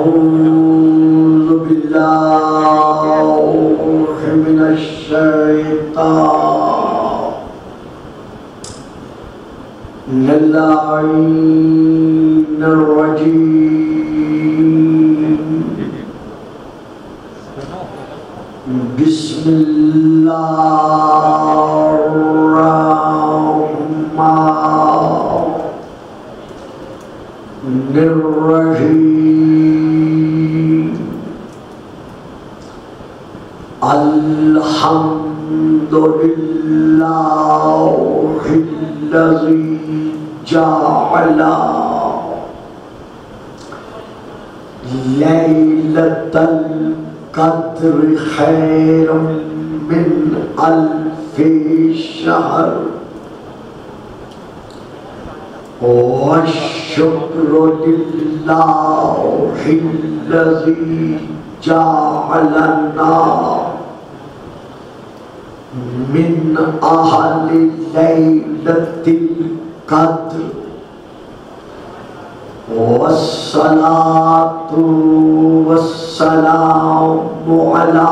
أعوذ بالله من الشيطان اللعين الرجيم بسم الله الرحمن الرحيم الحمد لله الذي جعل ليلة القدر خيرا من ألف شهر والشكر لله الذي جعلنا من أهل ليلة القدر والصلاة والسلام على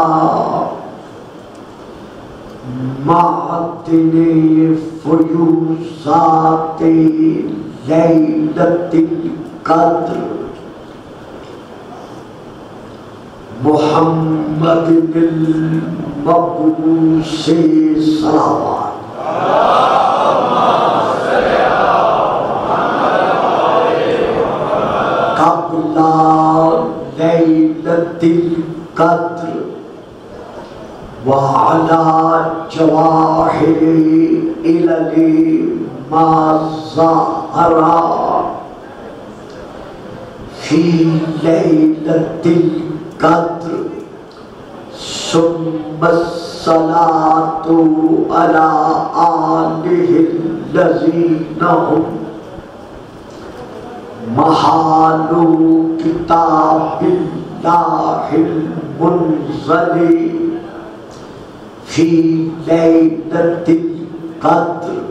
معدن فيوزات ليلة القدر محمد المبعوث صلوات قبل ليلة القدر وعلى جواهر إلى ما ظهر في ليلة القدر ثم الصلاة على آله الذين هم محال كتاب الله المنزل في ليلة القدر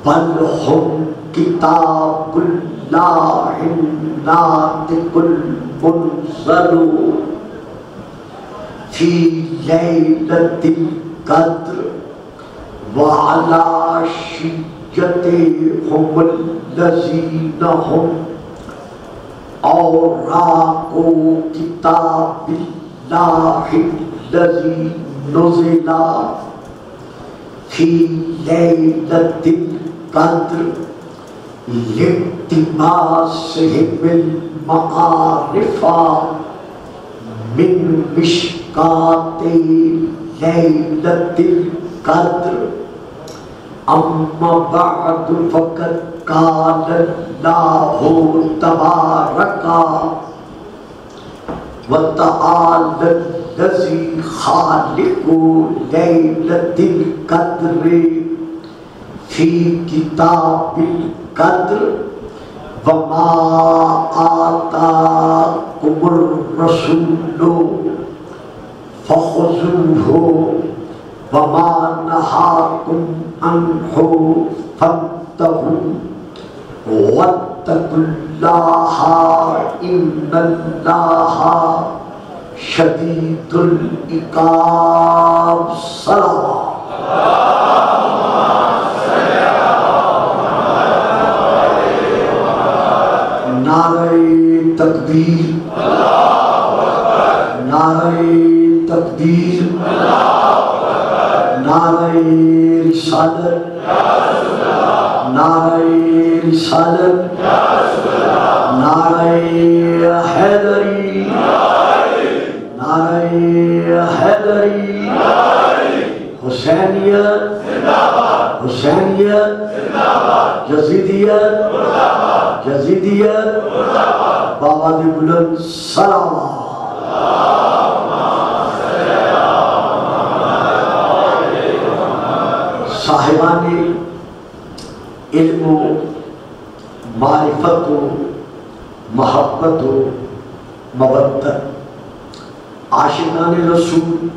بل هم كتاب الله الناطق المنزل في ليلة القدر وعلى شيعتهم الذين هم أوراق كتاب الله الذي نزل في ليلة القدر لاقتباسهم المعارف من مشكات ليلة القدر أما بعد فقد قال الله تبارك وتعالى الذي خالق ليلة القدر في كتاب القدر وما آتاكم الرسول فخذوه وما نهاكم عنه فانتهوا واتقوا الله إن الله شديد العقاب صلوات نعرہ تکبیر نعرہ تکبیر نعرہ رسالت نعرہ رسالت نعرہ حیدری نعرہ حیدری حسینیت حسینیت یزیدیت یزیدیت بابا دی بلند سلام صاحبان علم و معرفت و محبت و مودت عاشقان رسول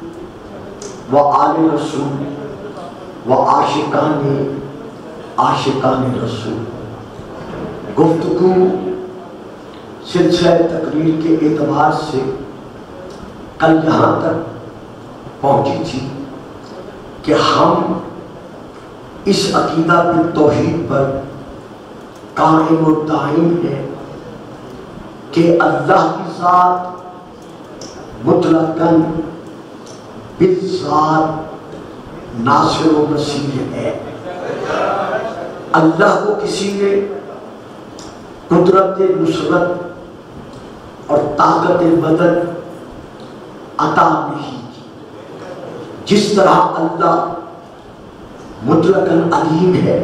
و آل رسول و عاشقان رسول گفتگو سلسلہ تقریر کے اعتبار سے کل یہاں تک پہنچی تھی کہ ہم اس عقیدہ بالتوحید پر قائم و دائم ہے کہ اللہ کی ذات مطلقاً بالذات ناصر و نصیر ہے۔ اللہ کو کسی نے قدرت نصرت اور طاقت مدد عطا نہیں کی۔ جس طرح اللہ مطلقاً علیم ہے،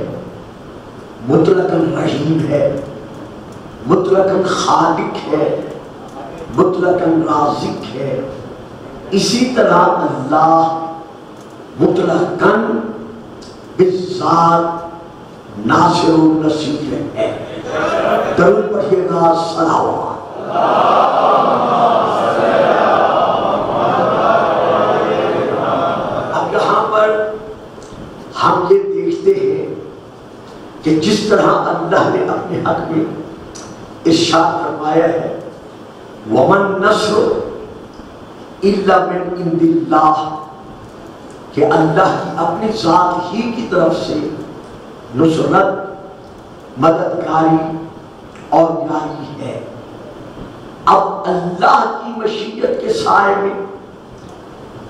مطلقاً رحیم ہے، مطلقاً خالق ہے، مطلقاً رازق ہے، اسی طرح اللہ مطلقاً بالذات ناصر و نصیر ہے۔ درود پڑھیے گا، صلوات۔ اب یہاں پر ہم یہ دیکھتے ہیں کہ جس طرح اللہ نے اپنے حق میں ارشاد فرمایا ہے وَمَن نَصْرُ إِلَّا مِنْ عِنْدِ اللَّهِ، کہ اللہ کی اپنی ذات ہی کی طرف سے نصرت، مددگاری اور یاری ہے۔ اب اللہ کی مشیت کے سائے میں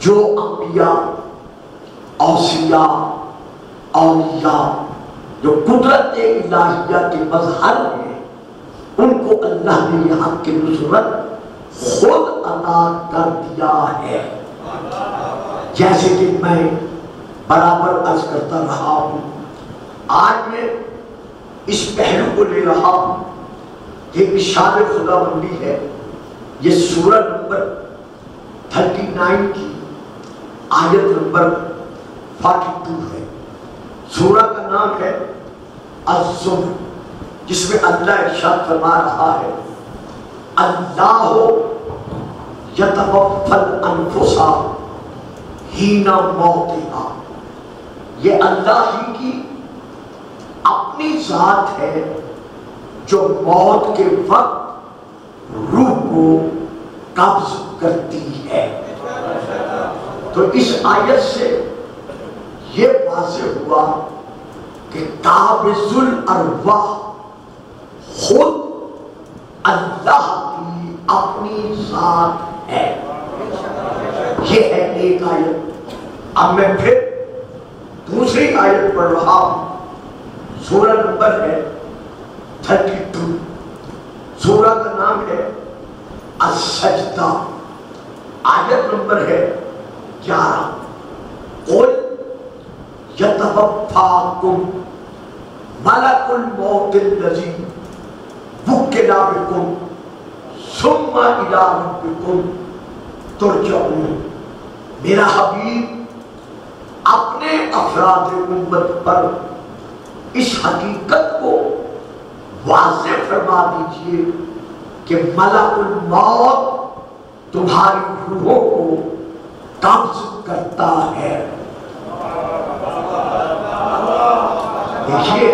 جو انبیاء، اوصیاء، اولیاء جو قدرت الہیہ کے مظہر ہیں، ان کو اللہ نے یہاں کی نصرت خود عطا کر دیا ہے۔ جیسے کہ میں برابر عرض کرتا رہا ہوں، آج میں اس پہلو کو لے رہا ہوں کہ ارشاد خداوندی ہے، یہ سورہ نمبر 39 کی آیت نمبر 42 ہے۔ سورہ کا نام ہے الزمر، جس میں اللہ ارشاد فرما رہا ہے اللہ یتوفی الانفس حین موتہا، یہ اللہ ہی کی اپنی ذات ہے جو موت کے وقت روح کو قبض کرتی ہے۔ تو اس آیت سے یہ واضح ہوا کہ قابض الارواح خود اللہ کی اپنی ذات ہے۔ یہ ہے ایک آیت۔ اب میں پھر دوسری آیت پڑھ رہا ہوں، سورہ نمبر ہے 32، سورہ کا نام ہے السجدہ، آیت نمبر ہے 11۔ قل یتوفاکم ملک الموت الذی وکل بکم ثم الی ربکم ترجعون۔ میرا حبیب اپنے افراد امت پر اس حقیقت کو واضح فرما دیجئے کہ ملک الموت تمہاری روحوں کو قبض کرتا ہے۔ دیکھیے،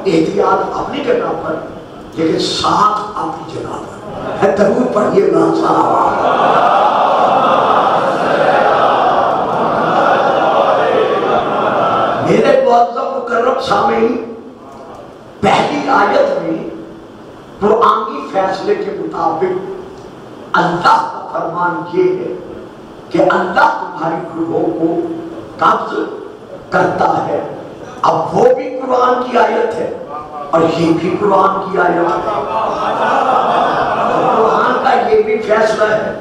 احتیاط اپنی جگہ پر لیکن ساتھ اپنی جگہ پر ہے۔ درود پڑھیے گا، صلوات۔ میرے معزز مکرم سامعین، پہلی آیت میں قرآنی فیصلے کے مطابق اللہ کا فرمان یہ ہے کہ اللہ تمہاری روحوں کو قبض کرتا ہے۔ اب وہ بھی قرآن کی آیت ہے اور یہ بھی قرآن کی آیت ہے۔ قرآن کا یہ بھی فیصلہ ہے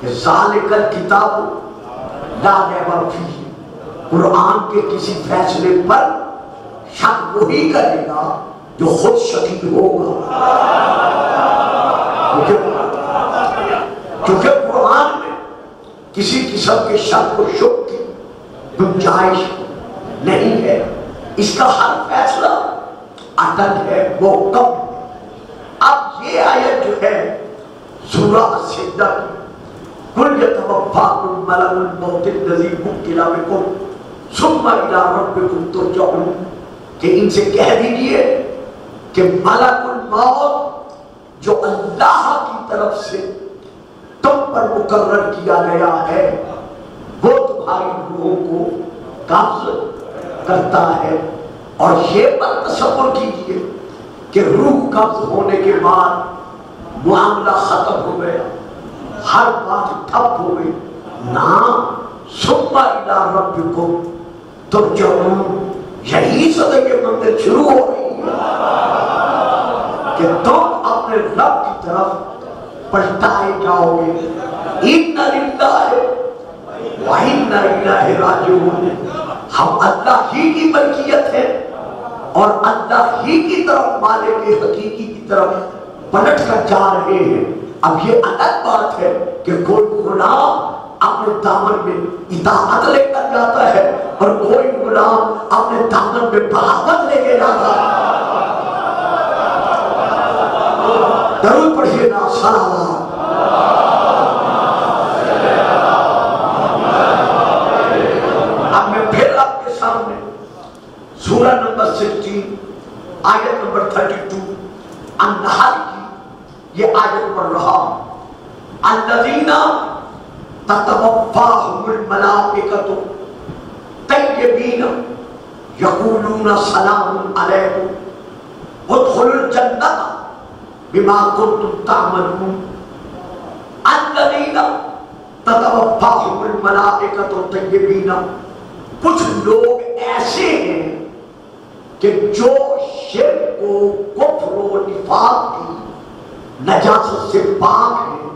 کہ ذالک الکتاب لا ریب فیہ، قرآن کے کسی فیصلے پر شک وہی کرے گا جو خود شکی ہوگا، کیونکہ قرآن میں کسی قسم کے شک و شک کی گنجائش نہیں ہے۔ اس کا ہر فیصلہ اٹل ہے، وہ کب ہے۔ اب یہ آیت جو ہے سورہ السجدہ کی، قل یتوفاکم ملک الموت الذی وکل بکم ثم الی ربکم ترجعون، کہ ان سے کہہ دیجئے کہ ملک الموت جو اللہ کی طرف سے تم پر مقرر کیا گیا ہے وہ تمہاری روحوں کو قبض کرتا ہے. اور یہ پر تصور کیجئے کہ روح قبض ہونے کے بعد معاملہ ختم ہو گیا, ہر بات ٹھپ ہو گئی. نہ ثم الی ربکم ترجعون, یہی صدق منزل شروع ہو رہی ہے کہ تم اپنے رب کی طرف پلٹائے جاؤ گے. اِنَّ لِلَّهِ وَإِنَّ إِلَيْهِ رَاجِعُونَ, ہم اللہ ہی کی ملکیت ہے اور اللہ ہی کی طرف مالک حقیقی کی طرف پلٹ کر جا رہے ہیں. اب یہ الگ بات ہے کہ کوئی غلام اپنے دامن میں اطاعت لے کر جاتا ہے اور کوئی غلام اپنے دامن میں بغاوت لے کے جاتا ہے. درود پڑھیے نا, صلوات. اب میں پھر آپ کے سامنے سورہ نمبر 16 آیت نمبر 32 النحل کی یہ آیت پڑھ رہا ہوں. الذین تتوفاہم الملائکۃ طیبین یقولون سلام علیکم ادخلوا الجنۃ بما کنتم تعملون. الذین تتوفاہم الملائکۃ طیبین, کچھ لوگ ایسے ہیں کہ جو شرک و کفر و نفاق کی نجاست سے پاک ہیں,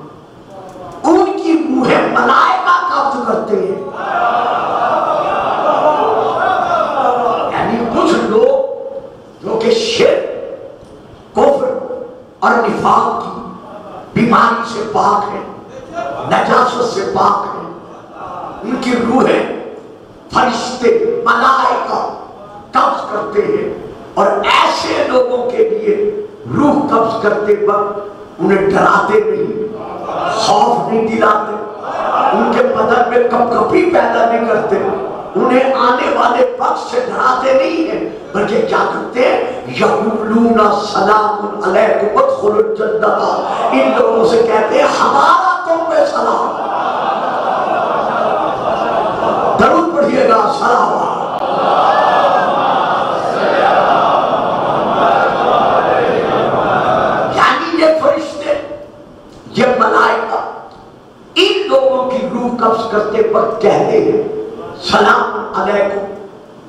ان کی روحیں ملائکہ قبض کرتے ہیں. یعنی کچھ لوگ جو کہ شرک کفر اور نفاق کی بیماری سے پاک ہیں, نجاست سے پاک ہیں, ان کی روحیں فرشتے ملائکہ قبض کرتے ہیں. اور ایسے لوگوں کے لیے روح قبض کرتے وقت انہیں ڈراتے نہیں, خوف نہیں دلاتے, ان کے بدن میں کپکپی پیدا نہیں کرتے, انہیں آنے والے وقت سے ڈراتے نہیں ہیں, بلکہ کیا کرتے ہیں, یقولون سلام علیکم ادخلوا الجنۃ, ان لوگوں سے کہتے ہیں ہمارا تم پہ سلام. درود پڑھیے گا, صلوات. یعنی یہ فرشتے, یہ ملائکہ ان لوگوں کی روح قبض کرتے وقت کہتے ہیں سلام علیکم,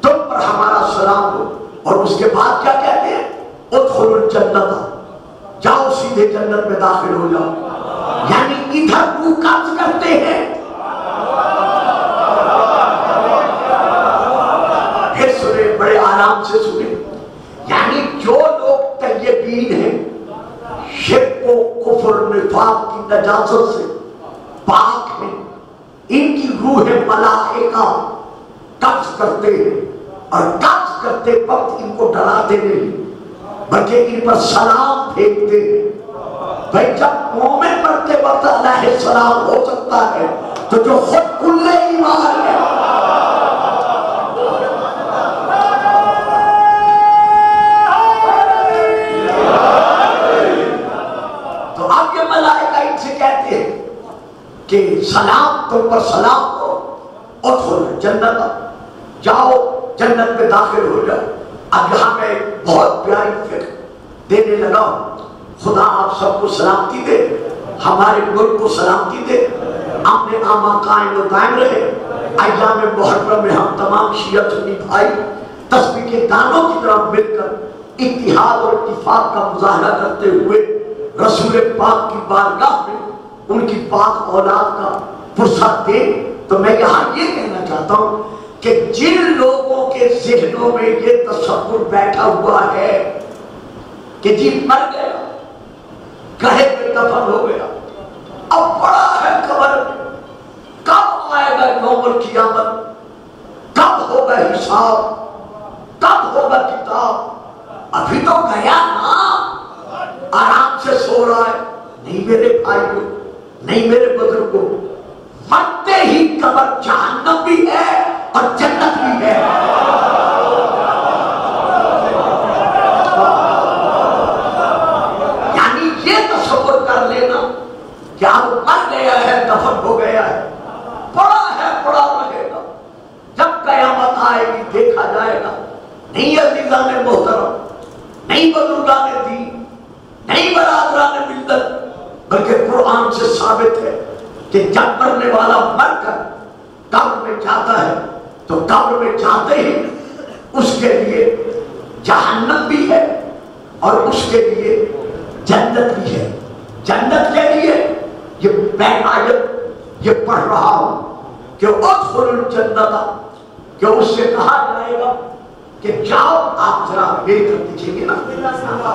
تم پر ہمارا سلام ہو. اور اس کے بعد کیا کہتے ہیں, ادخلوا الجنۃ, جاؤ سیدھے جنت میں داخل ہو جاؤ. یعنی ادھر روح قبض کرتے ہیں. پھر سنیں, بڑے آرام سے سنیں. یعنی جو لوگ طیبین ہیں, شرک و کفر نفاق کی نجاست سے پاک ہیں, ان کی روحیں ملائکہ قبض کرتے ہیں, اور قبض کرتے وقت ان کو ڈراتے نہیں بلکہ ان پر سلام پھینکتے ہیں. بھائی جب مومن پڑھتے وقت علیہ السلام ہو سکتا ہے تو جو خود کل ایمان ہے. تو اب یہ ملائکہ ان سے کہتے ہیں کہ سلام تم پر سلام ہو, ادخلوا الجنۃ, جاؤ جنت میں داخل ہو جاؤ. اب یہاں میں بہت پیاری فکر دینے لگا ہوں. خدا آپ سب کو سلامتی دے, ہمارے ملک کو سلامتی دے, اپنے آما قائم و دائم رہے. ایام محرم میں ہم تمام شیعہ سنی بھائی تسبیح کے دانوں کی طرح مل کر اتحاد اور اتفاق کا مظاہرہ کرتے ہوئے رسول پاک کی بارگاہ میں ان کی پاک اولاد کا فرصت دے. تو میں یہاں یہ کہنا چاہتا ہوں کہ جن لوگوں کے ذہنوں میں یہ تصور بیٹھا ہوا ہے کہ جی مر گیا, گڑھے میں دفن ہو گیا, اب پڑا ہے قبر, کب آئے گا یوم القیامت, کب ہوگا حساب, کب ہوگا کتاب, ابھی تو گیا نا, آرام سے سو رہا ہے. نہیں میرے بھائیوں, نہیں میرے بزرگوں, مرتے ہی قبر جہنم بھی ہے اور جنت بھی ہے. یعنی یہ نہیں عزیزان محترم، نہیں بزرگان دین، نہیں برادران ملت، بلکہ قرآن سے ثابت ہے کہ جب مرنے والا مر کر قبر میں جاتا ہے تو قبر میں جاتے ہی اس کے لیے جہنم بھی ہے اور اس کے لیے جنت بھی ہے۔ جنت کے لیے یہ میں آیت یہ پڑھ رہا ہوں کہ ادخلوا الجنت، کہ اس سے کہا جائے گا کہ جاؤ، آپ ذرا میری طرف دیکھیں گے نا،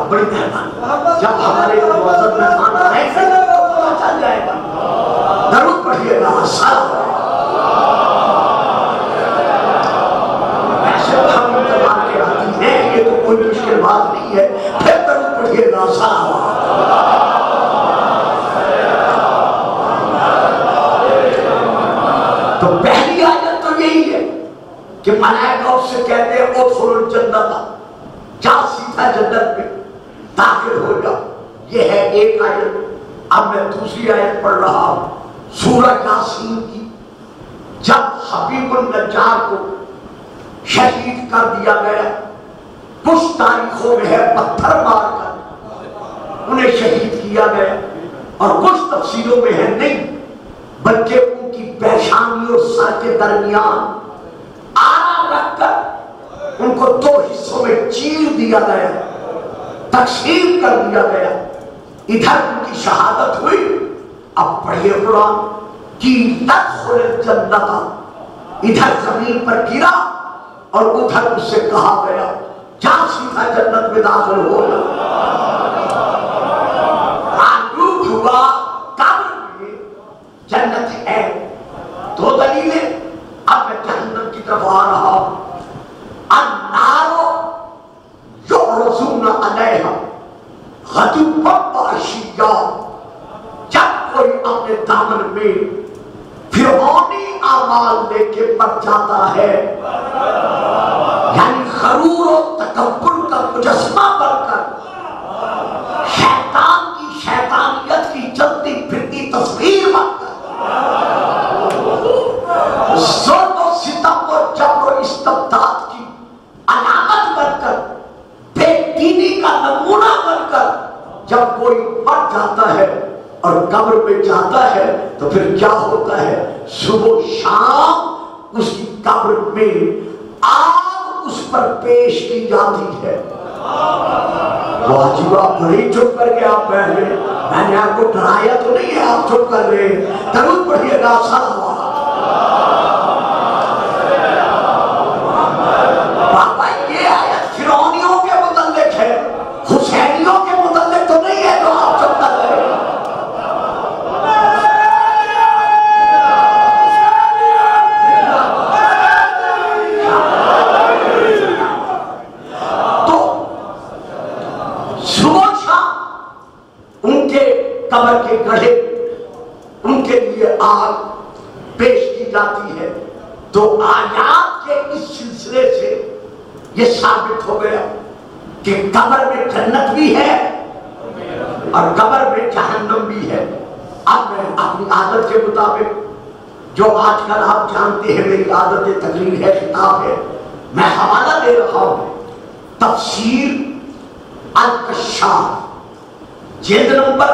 بڑی مہربانی، جب ہمارے معزز مہمان آئیں گے تو پتہ چل جائے گا، درود پڑھیے گا، السلام ایسے ہم انتظار کے آتی ہیں، یہ تو کوئی مشکل بات نہیں ہے، پھر درود پڑھیے گا، السلام۔ تو پہلی آیت تو یہی ہے کہ ملائکہ اس سے کہتے ہیں ادخلوا الجنت، جا سیدھا جنت میں داخل ہو جا، یہ ہے ایک آیت۔ اب میں دوسری آیت پڑھ رہا ہوں سورہ یاسین کی، جب حبیب النجار کو شہید کر دیا گیا، کچھ تاریخوں میں ہے پتھر مار کر انہیں شہید کیا گیا، اور کچھ تفسیروں میں ہے نہیں بلکہ ان کی پیشانی اور سر کے درمیان آرا رکھ کر ان کو دو حصوں میں چیر دیا گیا، تقسیم کر دیا گیا، ادھر ان کی شہادت ہوئی۔ اب پڑھیے قرآن کی تدخل الجنت، ادھر زمین پر گرا اور ادھر اس سے کہا گیا جا سیدھا جنت میں داخل ہو جا۔ معلوم ہوا قبر میں جنت ہے، دو دلیلیں۔ اب میں جہنم کی طرف آ رہا ہوں۔ النار یعرضون علیہا غدوا وعشیا، جب کوئی اپنے دامن میں فرعونی اعمال لے کے مر جاتا ہے، یعنی غرور و تکبر کا مجسمہ بن کر شیطان کی شیطانیت کی چلتی پھرتی تصویر بن کر ظلم و ستم اور جبر و استبداد کی علامت بن کر، بے دینی کا نمونہ بن کر جب کوئی مر جاتا ہے اور قبر میں جاتا ہے تو پھر کیا ہوتا ہے؟ صبح شام اس کی قبر میں آگ اس پر پیش کی جاتی ہے۔ واجب آپ بڑی چپ کر کے آپ بیٹھ گئے، میں نے آپ کو ڈرایا تو نہیں ہے، آپ چپ کر رہے ہیں، درود پڑھیے گا، صلوات۔ بابا یہ آیت فرعونیوں کے متعلق ہے، حسینیوں کے متعلق تو نہیں ہے جو آپ چپ کر رہے ہیں۔ قبر کے گڑھے ان کے لیے آگ پیش کی جاتی ہے۔ تو آیات کے اس سلسلے سے یہ ثابت ہو گیا کہ قبر میں جنت بھی ہے اور قبر میں جہنم بھی ہے۔ اب میں اپنی عادت کے مطابق، جو آج کل آپ جانتے ہیں میری عادت تقریر ہے، خطاب ہے، میں حوالہ دے رہا ہوں تفسیر الکشاف جلد نمبر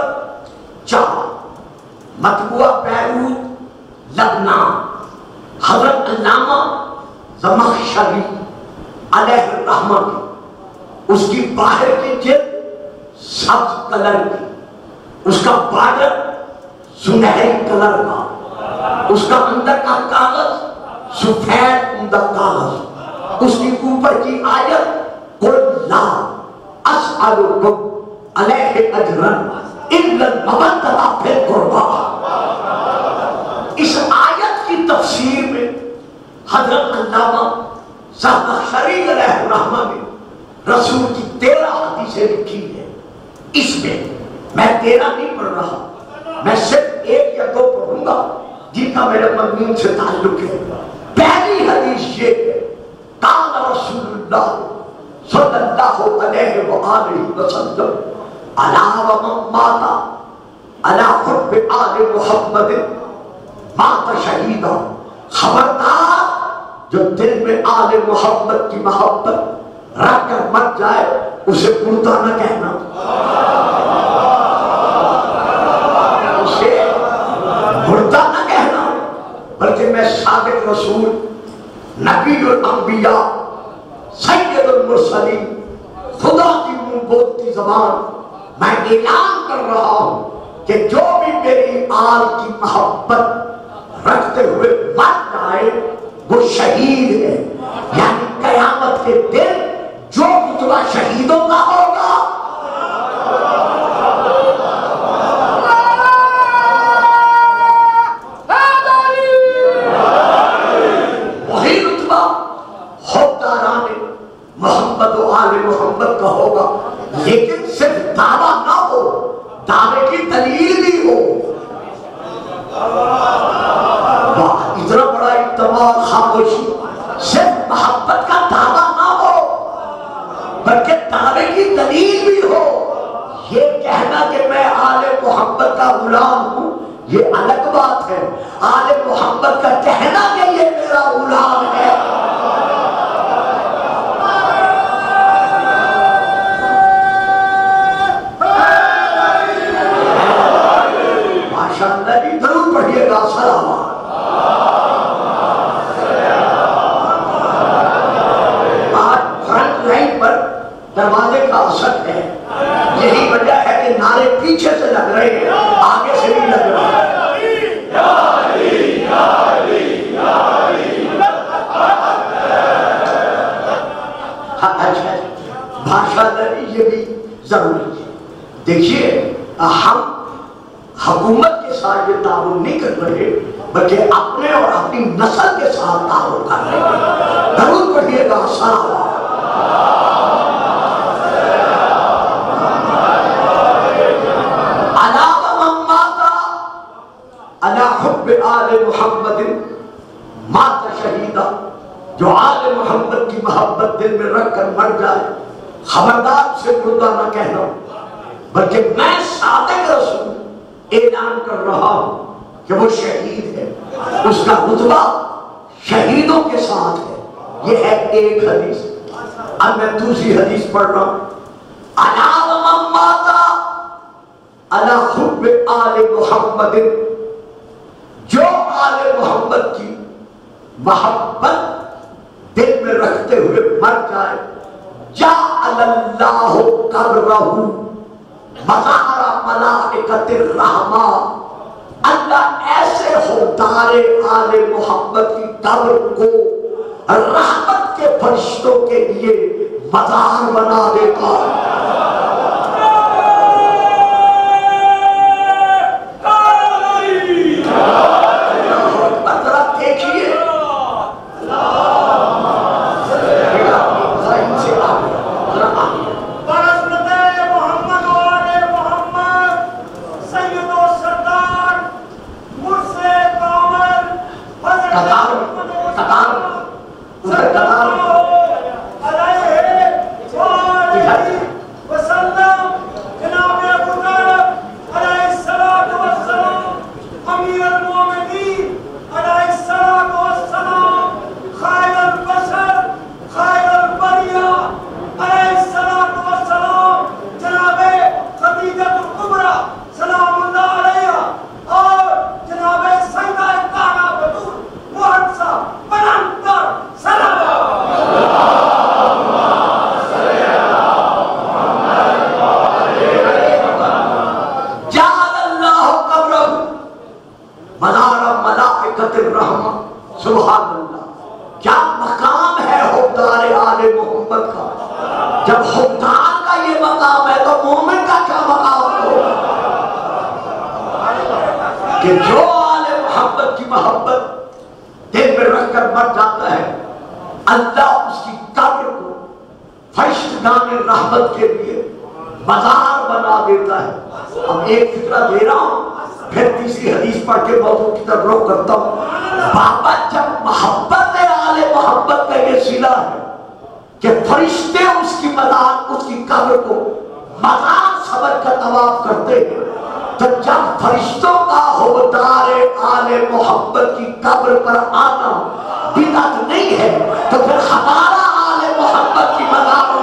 4، مطبوعہ بیروت لبنان، حضرت علامہ زمخشری علیہ الرحمہ کی، اس کی باہر کی جلد سبز کلر کی، اس کا بارڈر سنہری کلر کا، اس کا اندر کا کاغذ سفید عمدہ کاغذ، اس کی اوپر کی آیت قل لا اسألکم علیہ اجرن الا المودۃ فی القربی۔ اس آیت کی تفسیر میں حضرت علامہ زمخشری علیہ الرحمہ نے رسول کی 13 حدیثیں لکھی ہیں۔ اس میں میں 13 نہیں پڑھ رہا، میں صرف 1 یا 2 پڑھوں گا جن کا میرے مضمون سے تعلق ہے۔ پہلی حدیث یہ ہے، قال رسول اللہ صلی اللہ علیہ وآلہ وسلم الا ومن مات علی حب آل محمد مات شہیدا، خبردار جو دل میں آل محمد کی محبت رکھ کر مر جائے اسے مردہ نہ کہنا، اسے مردہ نہ کہنا، بلکہ میں صادق رسول، نبی الانبیاء، سید المرسلین، خدا کی منہ بولتی زبان، میں اعلان کر رہا ہوں کہ جو بھی میری آل کی محبت رکھتے ہوئے مر جائے وہ شہید ہے، یعنی قیامت کے دن جو رتبہ شہیدوں کا ہوگا وہی رتبہ حبداران محمد و آل محمد کا ہوگا، لیکن صرف دعویٰ نہ ہو، دعوے کی دلیل بھی ہو۔ اتنا بڑا اجتماع، خاموشی، صرف محبت کا دعویٰ نہ ہو بلکہ دعوے کی دلیل بھی ہو۔ یہ کہنا کہ میں آل محمد کا غلام ہوں یہ الگ بات ہے، آل محمد کا کہنا کہ یہ میرا غلام ہے ماشاءاللہ بھی ضرور پڑھیے گا سلام۔ دروازے کا اثر ہے، یہی وجہ ہے کہ نعرے پیچھے سے لگ رہے ہیں، آگے سے بھی لگ رہے ہیں۔ اچھا بھاشا یہ بھی ضروری ہے۔ دیکھیے ہم حکومت کے ساتھ یہ تعاون نہیں کر رہے بلکہ اپنے اور اپنی نسل کے ساتھ تعاون کر رہے ہیں۔ ضرور پڑھیے گا سلام۔ حب آل محمد مات شہیدہ، جو آل محمد کی محبت دل میں رکھ کر مر جائے خبردار سے مردہ نہ کہنا، بلکہ میں صادق رسول اعلان کر رہا ہوں کہ وہ شہید ہے، اس کا رتبہ شہیدوں کے ساتھ ہے۔ یہ ہے ایک حدیث۔ اب میں دوسری حدیث پڑھ رہا ہوں۔ الا ومن مات علی حب آل محمد، جو آل محمد کی محبت دل میں رکھتے ہوئے مر جائے، جعل اللہ قبرہ مزار ملائکۃ الرحمہ، اللہ ایسے حبدار آل محمد کی قبر کو رحمت کے فرشتوں کے لیے مزار بنا دیتا۔ سبحان اللہ، کیا مقام ہے حبدار آل محمد کا۔ جب حبدار کا یہ مقام ہے تو مومن کا کیا مقام ہوگا کہ جو آل محمد کی محبت دل میں رکھ کر مر جاتا ہے، اللہ اس کی قبر کو فرشتگان رحمت کے لیے مزار بنا دیتا ہے۔ اب ایک فکرہ دے رہا ہوں، پھر تیسری حدیث پڑھ کے موضوع کی طرف رخ کرتا ہوں۔ بابا جب محبت آل محبت کا یہ صلہ ہے کہ فرشتے اس کی مزار، اس کی قبر کو مزار سمجھ کر طواف کرتے ہیں، تو جب فرشتوں کا حبدار آل محمد کی قبر پر آنا بدعت نہیں ہے تو پھر ہمارا آل محمد کی مزار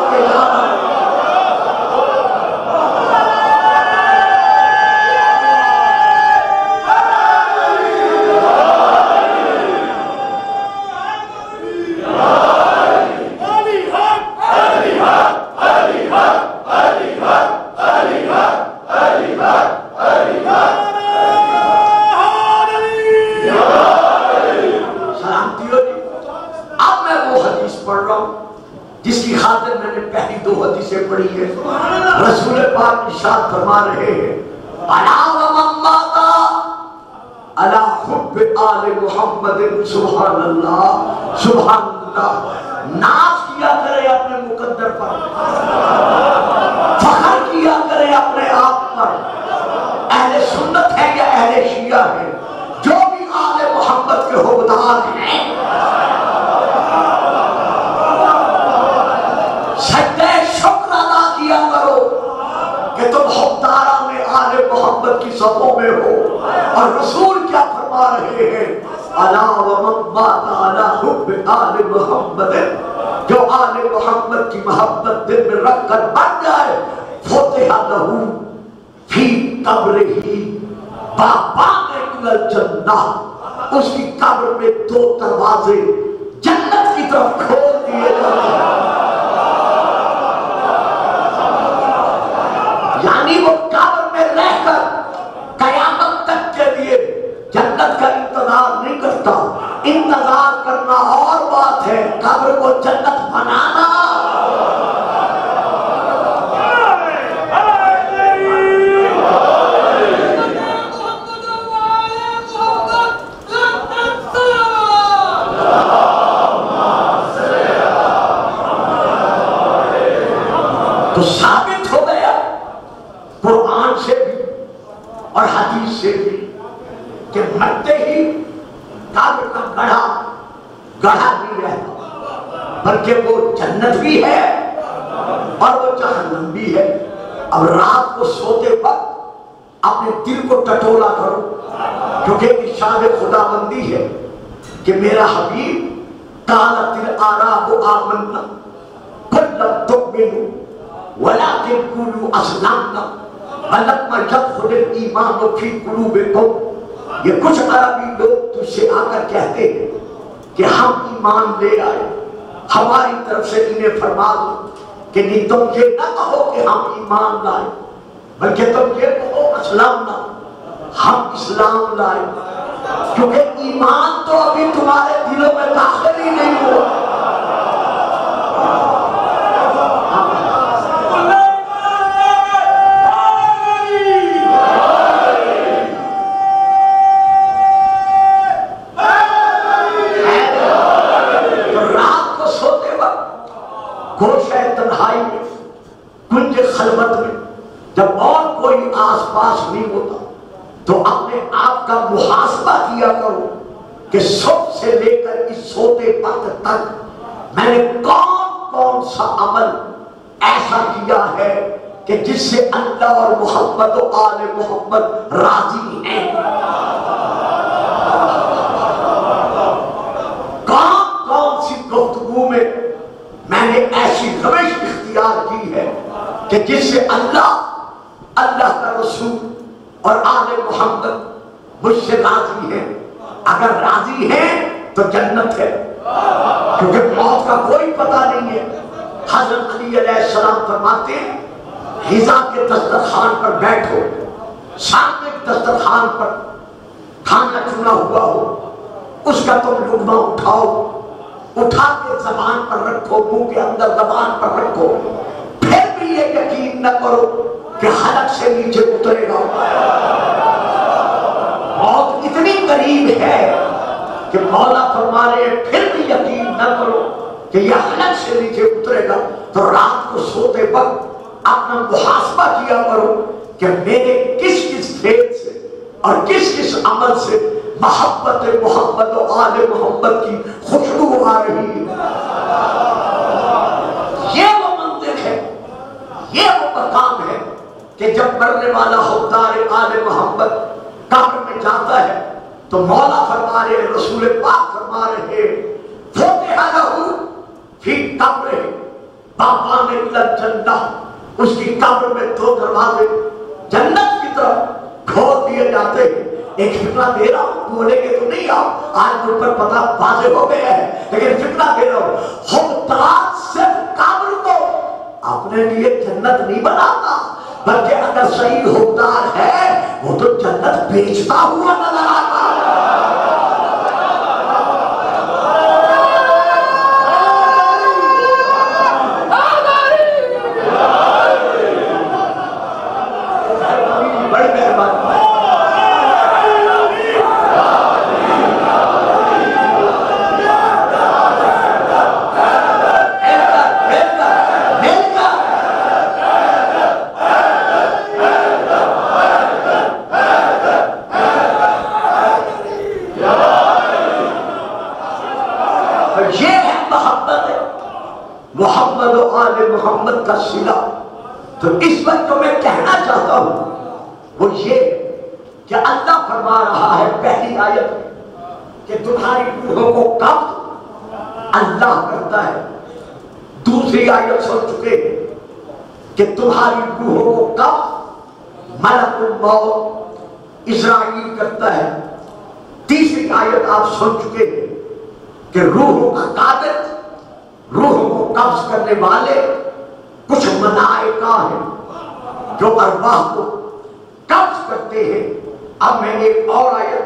فرما رہے ہیں الا ومن مات علی حب آل محمد سبحان اللہ سبحان اللہ۔ ناز کیا کرے اپنے مقدر پر، فخر کیا کرے اپنے آپ پر۔ اہل سنت ہے یا اہل شیعہ ہے، جو بھی آل محمد کے حبدار ہیں، سجدہ شکر ادا کیا کرو کہ تم حبدارہ میں آل محمد کی صفوں میں ہو۔ اور رسول کیا فرما رہے ہیں الا ومن مات علی حب آل محمد، جو آل محمد کی محبت دل میں رکھ کر بن جائے فتح لہ فی قبرہ بابان الجنہ، اس کی قبر میں دو دروازے جنت کی طرف کھول دیے جاتے ہیں۔ یعنی وہ قبر میں رہ کر قیامت تک کے لیے جنت کا انتظار نہیں کرتا۔ انتظار کرنا اور بات ہے، قبر کو جنت بنانا تو ثابت ہو گیا قرآن سے بھی اور حدیث سے بھی کہ مرتے ہی قبر کا گڑھا نہیں رہتا، بلکہ وہ جنت بھی ہے اور وہ جہنم بھی ہے۔ اب رات کو سوتے وقت اپنے دل کو ٹٹولا کرو، کیونکہ ارشاد خداوندی ہے کہ میرا حبیب قالت الاعراب آمنا قل لم تؤمنوا ولكن قولوا اسلمنا ولما يدخل الايمان في قلوبكم۔ یہ کچھ عربی لوگ تجھ سے آ کر کہتے ہیں کہ ہم ایمان لے آئے، ہماری طرف سے انہیں فرما دو کہ نہیں تم یہ نہ کہو کہ ہم ایمان لائے، بلکہ تم یہ کہو اسلامنا، ہم اسلام لائے، کیونکہ ایمان تو ابھی تمہارے دلوں میں داخل ہی نہیں ہوا۔ گوشہ تنہائی میں، کنج خلوت میں، جب اور کوئی آس پاس نہیں ہوتا تو اپنے آپ کا محاسبہ کیا کرو کہ صبح سے لے کر اس سوتے وقت تک میں نے کون سا عمل ایسا کیا ہے کہ جس سے اللہ اور محمد و آل محمد راضی ہیں۔ کون سی گفتگو میں میں نے ایسی روش اختیار کی ہے کہ جس سے اللہ کا رسول اور آل محمد مجھ سے راضی ہیں۔ اگر راضی ہیں تو جنت ہے، کیونکہ موت کا کوئی پتہ نہیں ہے۔ حضرت علی علیہ السلام فرماتے ہیں غذا کے دسترخوان پر بیٹھو، سامنے دسترخوان پر کھانا چنا ہوا ہو، اس کا تم لقمہ اٹھا کے زبان پر رکھو، منہ کے اندر زبان پر رکھو، پھر بھی یہ یقین نہ کرو کہ حلق سے نیچے اترے گا۔ موت اتنی قریب ہے کہ مولا فرما رہے ہیں پھر بھی یقین نہ کرو کہ یہ حلق سے نیچے اترے گا۔ تو رات کو سوتے وقت اپنا محاسبہ کیا کرو کہ میرے کس فعل سے اور کس عمل سے محبت محمد و آل محمد کی خوشبو آ رہی ہے۔ یہ وہ منطق ہے، یہ وہ مقام ہے کہ جب مرنے والا حبدار آل محمد قبر میں جاتا ہے تو مولا فرما رہے، رسول پاک فرما رہے فتح لہ فی قبرہ بابان الجنہ، اس کی قبر میں دو دروازے جنت کی طرف کھول دیے جاتے ہیں۔ ایک فکرہ دے رہا ہوں، بولے گے تو نہیں آپ، آج مجھ پر پتہ واضح ہو گیا ہے، لیکن فکرہ دے رہا ہوں، حبدار صرف قبر کو اپنے لیے جنت نہیں بناتا، بلکہ اگر صحیح حبدار ہے وہ تو جنت بیچتا ہوا نظر آتا ہے۔ محمد کا صلہ. تو اس وقت جو میں کہنا چاہتا ہوں وہ یہ کہ اللہ فرما رہا ہے پہلی آیت میں کہ تمہاری روحوں کو قبض اللہ کرتا ہے. دوسری آیت سن چکے کہ تمہاری روحوں کو قبض ملک الموت اسرائیل کرتا ہے. تیسری آیت آپ سن چکے کہ روحوں کا قابض، روحوں کو قبض کرنے والے کچھ ملائکہ ہیں جو ارواح کو قبض کرتے ہیں. اب میں ایک اور آیت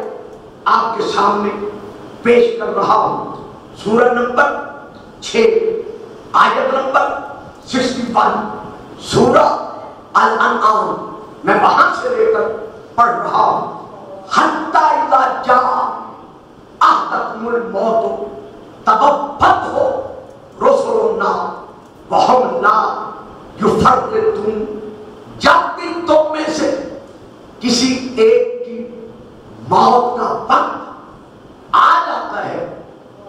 آپ کے سامنے پیش کر رہا ہوں. سورہ نمبر 6 آیت نمبر 61 سورہ الانعام، میں وہاں سے لے کر پڑھ رہا ہوں. حتی اذا جاء احدکم الموت توفتہ رسلنا وہم لا یفرطون. جب بھی تم میں سے کسی ایک کی موت کا وقت آ جاتا ہے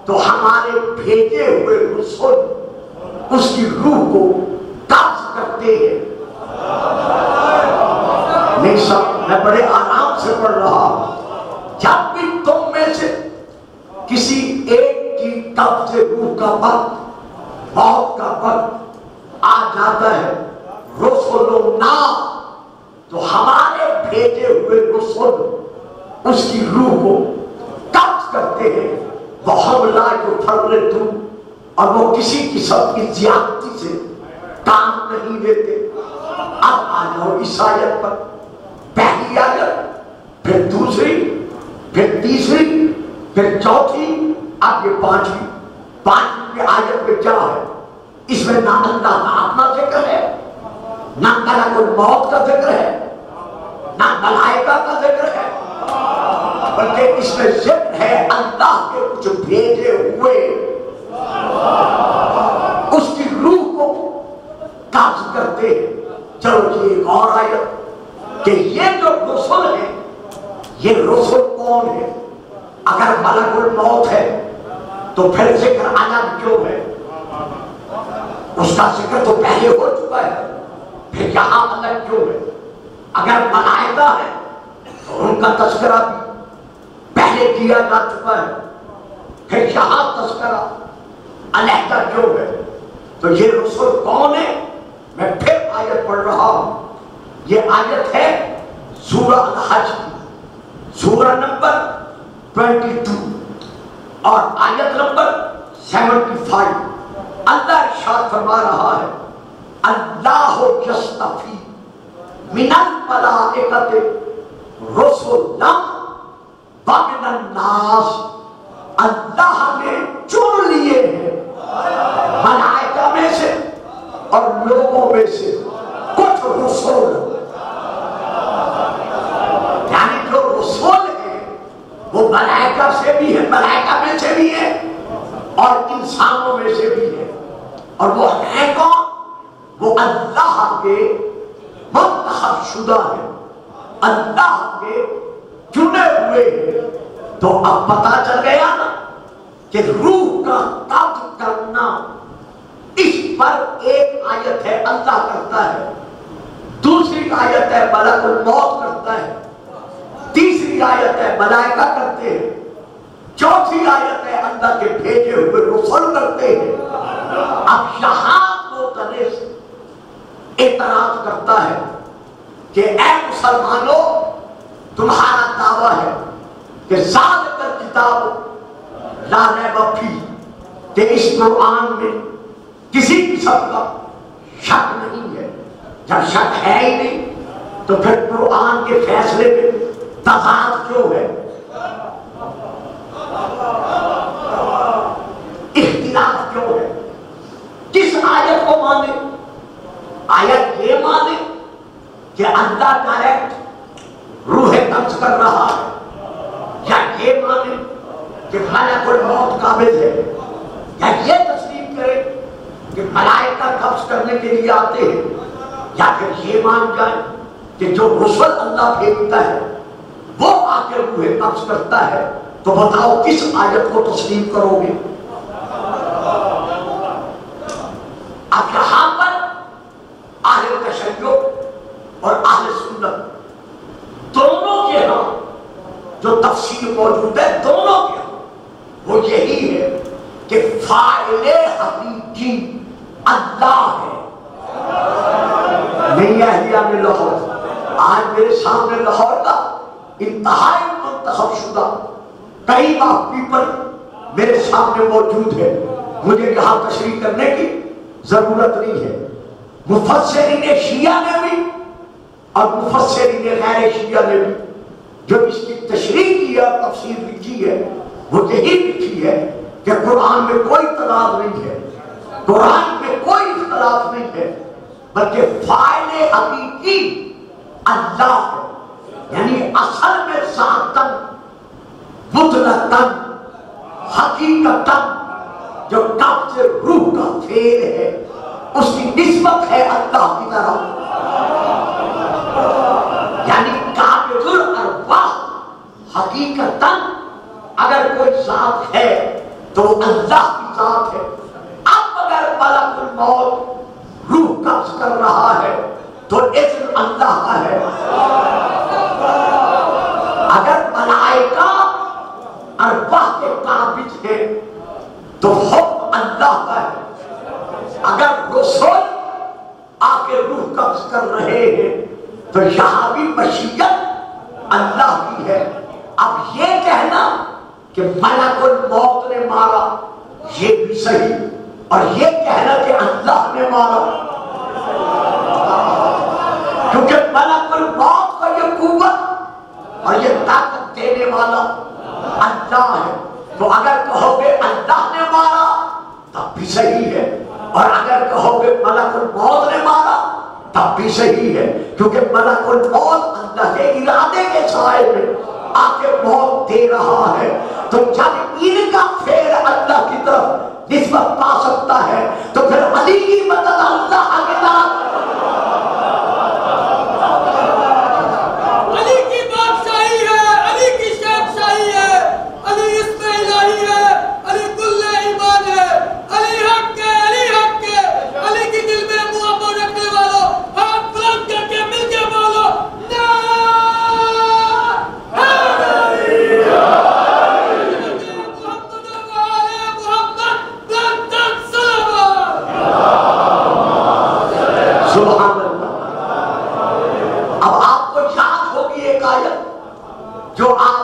تو ہمارے بھیجے ہوئے رسول اس کی روح کو قبض کرتے ہیں. نہیں سب، میں بڑے آرام سے پڑھ رہا ہوں. جب بھی تم میں سے کسی ایک کی قبض روح کا وقت، موت کا وقت آ جاتا ہے، رسولنا، تو ہمارے بھیجے ہوئے رسول اس کی روح کو قبض کرتے ہیں. وَهُمْ لَا يُفَرِّطُونَ، اور وہ کسی قسم کی زیادتی سے کام نہیں دیتے. اب آ جاؤ اس آیت پر. پہلی آیت، پھر دوسری، پھر تیسری، پھر چوتھی، اب یہ پانچویں آیت میں کیا ہے؟ اس میں نہ اللہ کا اپنا ذکر ہے، نہ ملک الموت کا ذکر ہے، نہ ملائکہ کا ذکر ہے، بلکہ اس میں ذکر ہے اللہ کے کچھ بھیجے ہوئے اس کی روح کو قبض کرتے ہیں. چلو جی ایک اور آیت کہ یہ جو رسول ہیں، یہ رسول کون ہے؟ اگر ملک الموت ہے تو پھر ذکر الگ کیوں ہے؟ اس کا ذکر تو پہلے ہو چکا ہے، پھر یہاں الگ کیوں ہے؟ اگر ملائکہ ہے تو ان کا تذکرہ بھی پہلے کیا جا چکا ہے، پھر یہاں تذکرہ علیحدہ کیوں ہے؟ تو یہ رسول کون ہے؟ میں پھر آیت پڑھ رہا ہوں. یہ آیت ہے سورہ الحج کی، سورہ نمبر 22 اور آیت نمبر 75. اللہ ارشاد فرما رہا ہے اللہ یصطفی من الملائکۃ رسلا ومن الناس. اللہ نے چن لیے ہیں ملائکہ میں سے اور لوگوں میں سے کچھ رسول، یعنی جو رسول ہیں وہ ملائکہ سے بھی ہے، ملائکہ میں سے بھی ہے اور انسانوں میں سے بھی ہے. اور وہ ہیں کون؟ وہ اللہ کے منتخب شدہ ہیں، اللہ کے چنے ہوئے ہیں. تو اب پتا چل گیا نا کہ روح کا قبض کرنا، اس پر ایک آیت ہے اللہ کرتا ہے، دوسری آیت ہے ملک الموت کرتا ہے، تیسری آیت ہے ملائکہ کرتے ہیں، چوتھی آیت ہے اللہ کے بھیجے ہوئے رسول کرتے ہیں. اب یہاں تو تنیس اعتراض کرتا ہے کہ اے مسلمانوں، تمہارا دعویٰ ہے کہ ذالک الکتاب لا ریب فیہ، کہ اس قرآن میں کسی قسم کا شک نہیں ہے. جب شک ہے ہی نہیں تو پھر قرآن کے فیصلے میں تضاد کیوں ہے، اختلاف کیوں ہے؟ کس آیت کو مانے؟ آیت یہ مانے کہ اللہ ڈائریکٹ روح قبض کر رہا ہے، یا یہ مانے کہ ملک الموت قابض ہے، یا یہ تسلیم کرے کہ ملائکہ قبض کرنے کے لیے آتے ہیں، یا پھر یہ مان جائے کہ جو رسول اللہ بھیجتا ہے وہ آ کے روح قبض کرتا ہے. تو بتاؤ کس آیت کو تسلیم کرو گے؟ اب یہاں پر تفسیر موجود ہے دونوں کے، وہ یہی ہے کہ فاعل حقیقی اللہ ہے۔ نہیں اہلیان لاہور، آج میرے سامنے لاہور کا انتہائی منتخب شدہ کئی آف پیپل میرے سامنے موجود ہے، مجھے یہاں تشریح کرنے کی ضرورت نہیں ہے۔ مفسرین شیعہ نے بھی اور مفسرین غیر شیعہ نے بھی جو اس کی تشریح کی ہے، تفسیر لکھی ہے، وہ یہی لکھی ہے کہ قرآن میں کوئی تضاد نہیں ہے، قرآن میں کوئی اختلاف نہیں ہے، بلکہ فاعل حقیقی اللہ ہے، یعنی اصل میں ذاتاً مطلقاً حقیقتاً جو قبض روح کا فعل ہے اس کی نسبت ہے اللہ کی طرف، یعنی قابض الارواح حقیقتاً اگر کوئی ذات ہے تو اللہ کی ذات ہے۔ اب اگر ملک الموت روح قبض کر رہا ہے تو اذن اللہ کا ہے، اگر ملائکہ ارواح کے قابض ہے تو حکم اللہ کا ہے، اگر رسول آ کے روح قبض کر رہے ہیں تو یہاں بھی مشیت اللہ کی ہے۔ اب یہ کہنا کہ ملک الموت نے مارا یہ بھی صحیح، اور یہ کہنا کہ اللہ نے مارا، کیونکہ ملک الموت کا یہ قوت اور یہ طاقت دینے والا اللہ ہے، تو اگر کہو گے اللہ نے مارا تب بھی صحیح ہے، اور اگر کہو گے ملک الموت نے مارا تب بھی صحیح ہے، کیونکہ ملک الموت اللہ کے ارادے کے سائے میں آ کے موت دے رہا ہے۔ تو جب ان کا فعل اللہ کی طرف نسبت پا سکتا ہے تو پھر علی کی مدد اللہ کے طرف، علی کی بادشاہی ہے، علی کی شہنشاہی ہے، علی اس میں الہی ہے، علی کل ایمان ہے، علی حق ہے، علی حق ہے، علی کی دل میں محبت رکھنے والوں ہاتھ بلند کر کے مل کے بولو سبحان اللہ۔ اب آپ کو یاد ہوگی ایک آیت جو آپ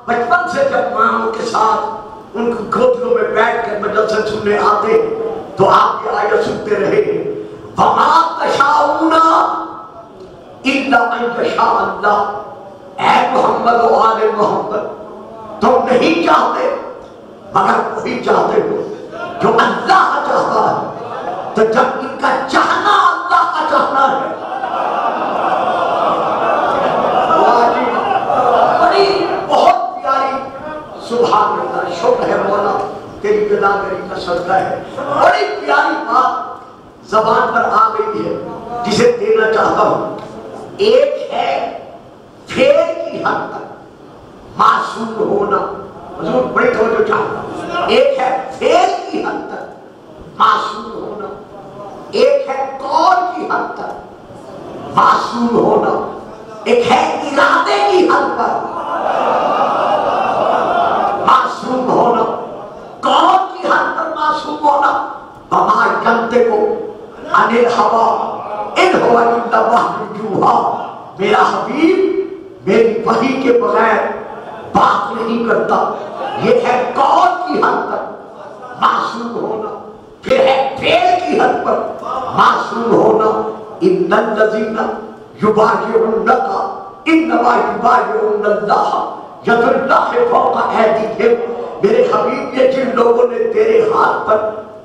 بچپن سے جب ماں کے ساتھ ان کو گودیوں میں بیٹھ کر مجلسے سننے آتے تو آپ یہ آیت سنتے رہے ہیں، وَمَا تَشَاءُونَ إِلَّا أَن يَشَاءَ اللَّهُ۔ اے محمد و آل محمد، تم نہیں چاہتے مگر وہی چاہتے ہو جو اللہ چاہتا ہے، تو جب ان کا چاہنا اللہ کا چاہنا ہے، بڑی بہت پیاری، سبحان اللہ، شکر ہے مولا تیری گداگری کا صدقہ ہے، بڑی پیاری بات زبان پر آ گئی ہے جسے دینا چاہتا ہوں۔ ایک ہے پھیر کی حد تک معصوم ہونا، حضور بڑی توجہ چاہتا ہوں، ایک ہے پھیر کی حد تک معصوم ہونا، ایک ہے قول کی حد تک معصوم ہونا، ایک ہے ارادے کی حد پر معصوم ہونا۔ قول کی حد پر معصوم ہونا، وما ينطق عن الهوى ان هو الا وحی یوحی، میرا حبیب میری وحی کے بغیر بات نہیں کرتا، یہ ہے قول کی حد تک معصوم ہونا۔ پھر ہے فعل کی حد پر معصوم ہونا، ان الذین یبایعونک انما یبایعون اللہ ید اللہ فوق ایدیہم، میرے حبیب یہ جن لوگوں نے تیرے ہاتھ پر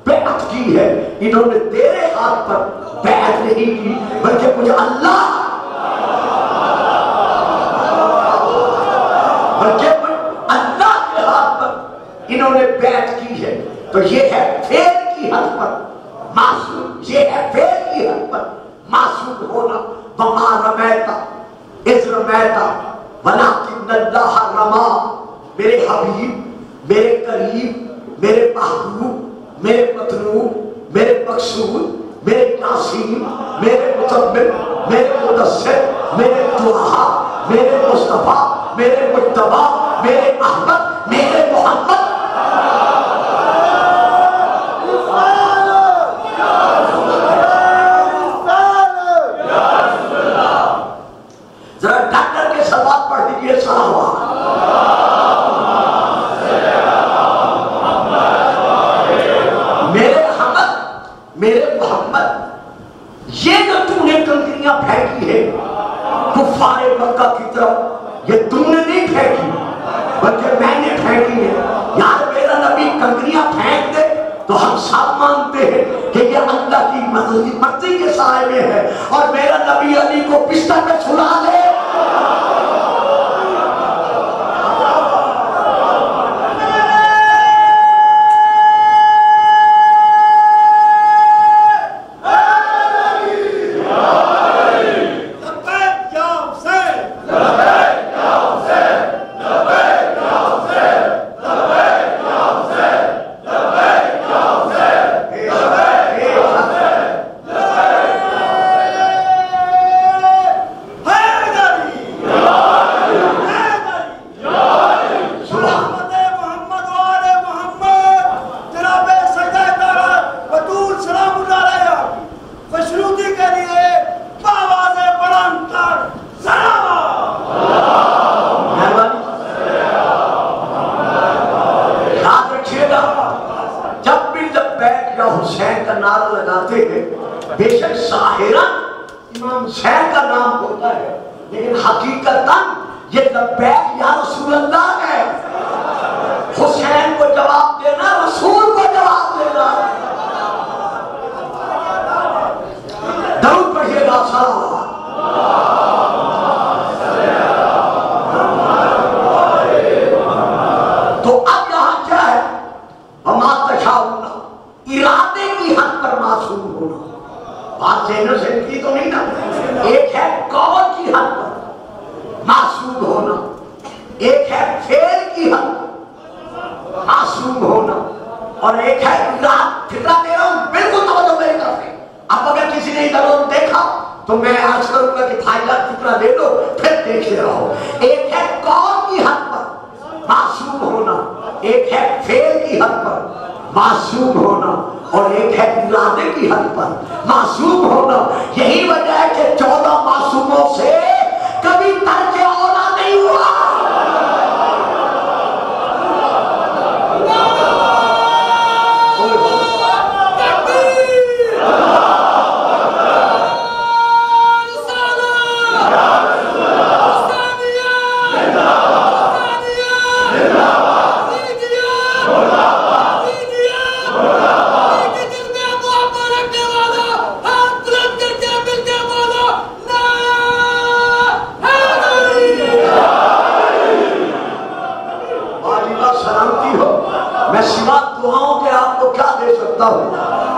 بیعت کی ہے انہوں نے تیرے ہاتھ پر بیعت نہیں کی بلکہ مجھے اللہ، بلکہ اللہ کے ہاتھ پر انہوں نے بیعت کی ہے۔ تو یہ ہے فعل کی حد پر معصوم، یہ ہے فعل کی حد پر معصوم ہونا۔ وما رمیت اذ رمیت ولکن اللہ رما، میرے حبیب، میرے قریب، میرے محبوب، میرے مطلوب، میرے مقصود، میرے یاسین، میرے متمم، میرے مدثر، میرے طہا، میرے مصطفیٰ، میرے مجتبی، میرے احمد میرے محمد ذرا ڈاکٹر کے سوال پڑھ دیجیے صلوات میرے احمد میرے محمد یہ جو تم نے کنکریاں پھینکی ہے کفار مکہ کی طرف یہ تم نے نہیں پھینکی بلکہ میں نے پھینکی ہے یار میرا نبی کنکریاں پھینک دے تو ہم سب مانتے ہیں کہ یہ اللہ کی مرضی کے سائے میں ہے اور میرا نبی علی کو بستر پہ سلا دے بے شک ظاہراً امام حسین کا نام ہوتا ہے لیکن حقیقتاً یہ لبیک یا رسول اللہ ہے حسین کو جواب دینا رسول کو جواب دینا درود پڑھیے گا صلوات تو اب یہاں کیا ہے وما تشاءون ارادے کی حد پر معصوم ہونا بات ذہنوں سے کی تو نہیں نا ایک ہے قول کی حد پر معصوم ہونا ایک ہے فعل کی حد پر معصوم ہونا اور ایک ہے فکرہ دے رہا ہوں بالکل توجہ میری طرف ہے اب اگر کسی نے ادھر دیکھا تو میں آج کروں گا کہ بھائی جان فکرہ لے لو پھر دیکھتے رہو ایک ہے قول کی حد پر معصوم ہونا ایک ہے فعل کی حد پر معصوم ہونا اور ایک ہے ارادے کی حد پر معصوم ہونا یہی وجہ ہے کہ 14 معصوموں سے کبھی ترک اولا نہیں ہوا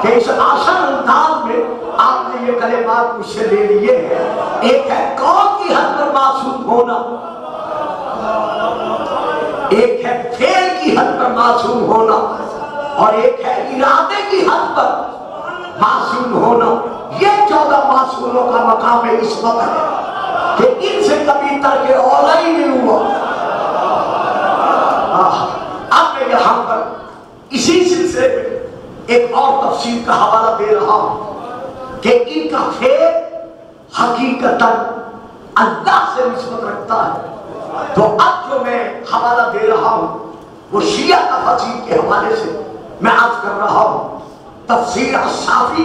کہ اس آسان انداز میں آپ نے یہ کلمات مجھ سے لے لیے ہیں ایک ہے قول کی حد پر معصوم ہونا ایک ہے فعل کی حد پر معصوم ہونا اور ایک ہے ارادے کی حد پر معصوم ہونا یہ 14 معصوموں کا مقام عصمت ہے کہ ان سے کبھی ترک اولا ہی نہیں ہوا اب میں یہاں پر اسی سلسلے میں ایک اور تفسیر کا حوالہ دے رہا ہوں کہ ان کا فعل حقیقتاً اللہ سے نسبت رکھتا ہے تو اب جو میں حوالہ دے رہا ہوں وہ شیعہ تفسیر کے حوالے سے میں عرض کر رہا ہوں تفسیر الصافی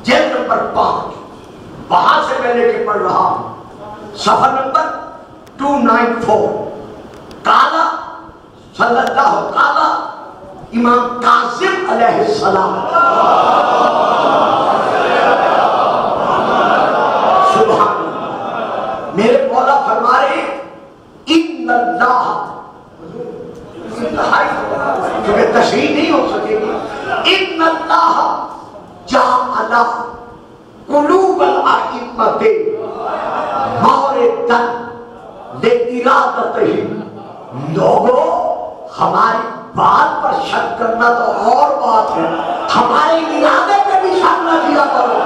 جلد نمبر 5 وہاں سے میں لے کے پڑھ رہا ہوں صفحہ نمبر 294 قال صلی اللہ قال امام کاظم علیہ السلام سبحان اللہ میرے مولا فرما رہے ان اللہ کیونکہ تشریح نہیں ہو سکے گی ان اللہ جعل قلوب الائمۃ مورداً لارادتہم لوگوں ہماری بات پر شک کرنا تو اور بات ہے ہمارے ارادے پہ بھی شک نہ کیا کرو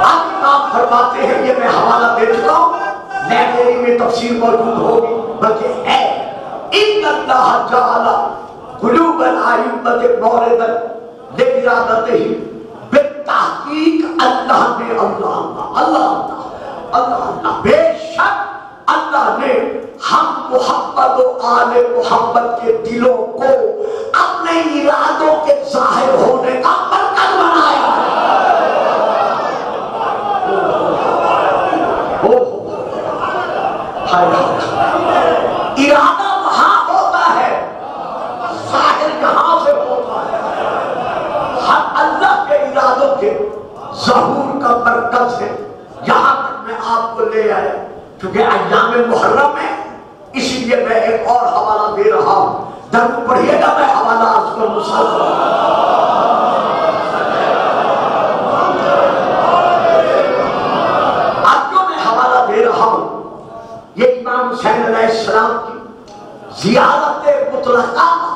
آپ فرماتے ہیں یہ میں حوالہ دے چکا ہوں تفسیر موجود ہوگی بلکہ ہے ان اللہ جعل قلوب الائمۃ مورداً لارادتہ، بالتحقیق اللہ نے اللہ بے شک اللہ نے ہم محمد و آل محمد کے دلوں کو اپنے ارادوں کے ظاہر ہونے کا مرکز بنایا ارادہ وہاں ہوتا ہے، ظاہر یہاں سے ہوتا ہے۔ ہم اللہ کے ارادوں کے ظہور کا مرکز ہے۔ یہاں تک میں آپ کو لے آیا کیونکہ ایام محرم ہے، اسی لیے میں ایک اور حوالہ دے رہا ہوں، درود پڑھیے گا، میں حوالہ عرض کروں اب جو میں حوالہ دے رہا ہوں یہ امام حسین علیہ السلام کی زیارت مطلقہ کا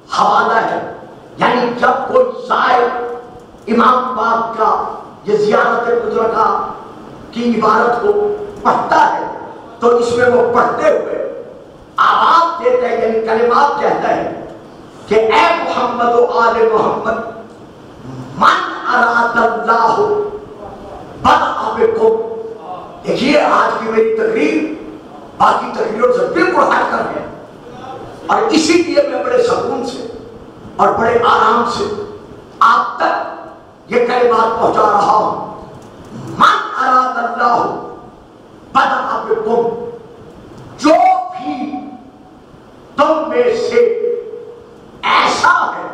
حوالہ ہے، یعنی جب کوئی زائر امام پاک کا یہ زیارت مطلقہ کی عبارت کو پڑھتا ہے تو اس میں وہ پڑھتے ہوئے آواز دیتا ہے، یعنی کلمات کہتا ہے کہ اے محمد و آل محمد من اراد اللہ بدأ بکم۔ دیکھیے آج کی میری تقریر باقی تقریروں سے بالکل ہٹ کر ہے، اور اسی لیے میں بڑے سکون سے اور بڑے آرام سے آپ تک یہ کلمات پہنچا رہا ہوں۔ من اراد اللہ بدأ بکم، جو بھی تم میں سے ایسا ہے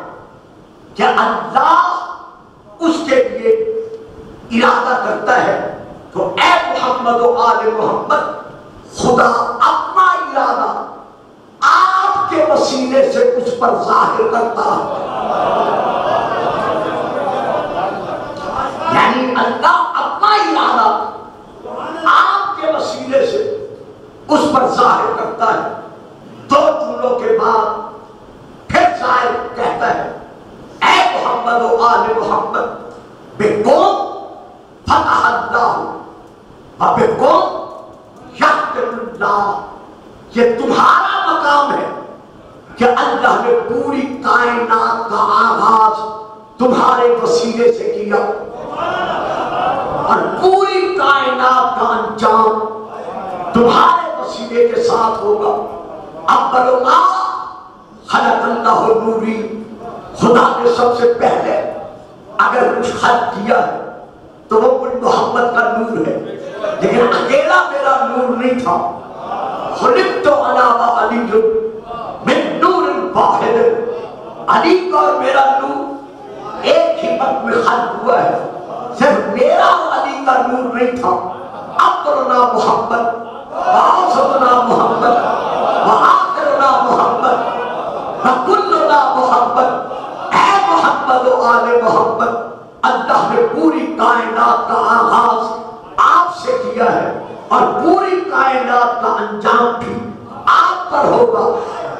کہ اللہ اس کے لیے ارادہ کرتا ہے تو اے محمد و آل محمد خدا اپنا ارادہ آپ کے وسیلے سے اس پر ظاہر کرتا ہے، یعنی اللہ اپنا ارادہ آپ کے وسیلے سے اس پر ظاہر کرتا ہے۔ دو جملوں کے بعد پھر ظاہر کہتا ہے اے محمد و آل محمد بکم فتح اللہ وبکم یختم اللہ، یہ تمہارا مقام ہے کہ اللہ نے پوری کائنات کا آغاز تمہارے وسیلے سے کیا اور پوری کائنات کا انجام تمہارے وسیلے کے ساتھ ہوگا۔ اول ما خلق اللہ نوری، خدا نے سب سے پہلے اگر کچھ خلق کیا ہے تو وہ مجھ محمد کا نور ہے، لیکن اکیلا میرا نور نہیں تھا۔ خلقت انا وعلی من نور واحد، علی کا اور میرا نور ایک ہی وقت میں خلق ہوا ہے، صرف میرا اور علی کا نور نہیں تھا۔ اولنا محمد وآخرنا محمد وآخرنا محمد وکلنا محمد، اے محمد و آل محمد، اللہ نے پوری کائنات کا آغاز آپ سے کیا ہے اور پوری کائنات کا انجام بھی آپ پر ہوگا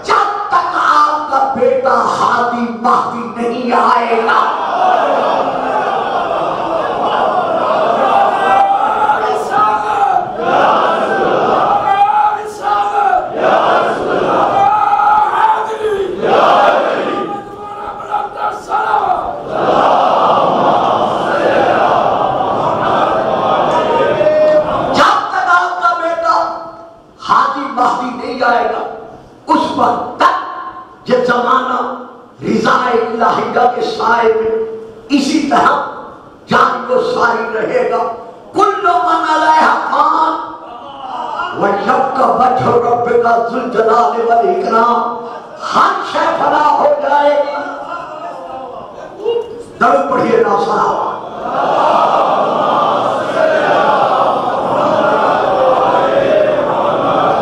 جب تک آپ کا بیٹا ہادی مہدی نہیں آئے گا۔ یہ زمانہ رضا الہیہ کے سائے میں اسی طرح جاری و ساری رہے گا۔ کل من علیہا فان ویبقی وجہ ربک ذو الجلال والاکرام، ہر شے فنا ہو جائے گی۔ درود پڑھیے نا صلوات۔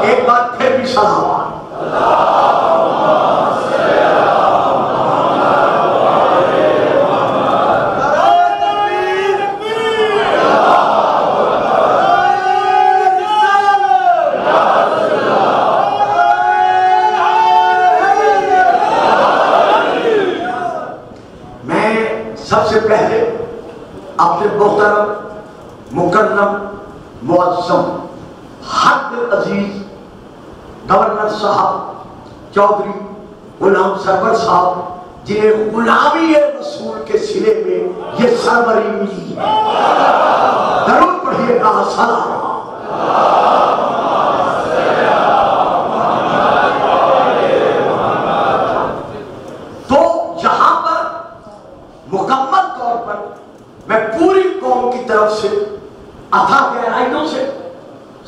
ایک بار پھر بھی صلوات۔ سب سے پہلے اپنے محترم مکرم معظم حد عزیز گورنر صاحب چودھری غلام سرور صاحب جنہیں غلامی رسول کے سلے میں یہ سربری ملی ہے، درود پڑھیے گا سلام۔ تو یہاں پر مکمل طور پر میں پوری قوم کی طرف سے عطا گہرائیوں سے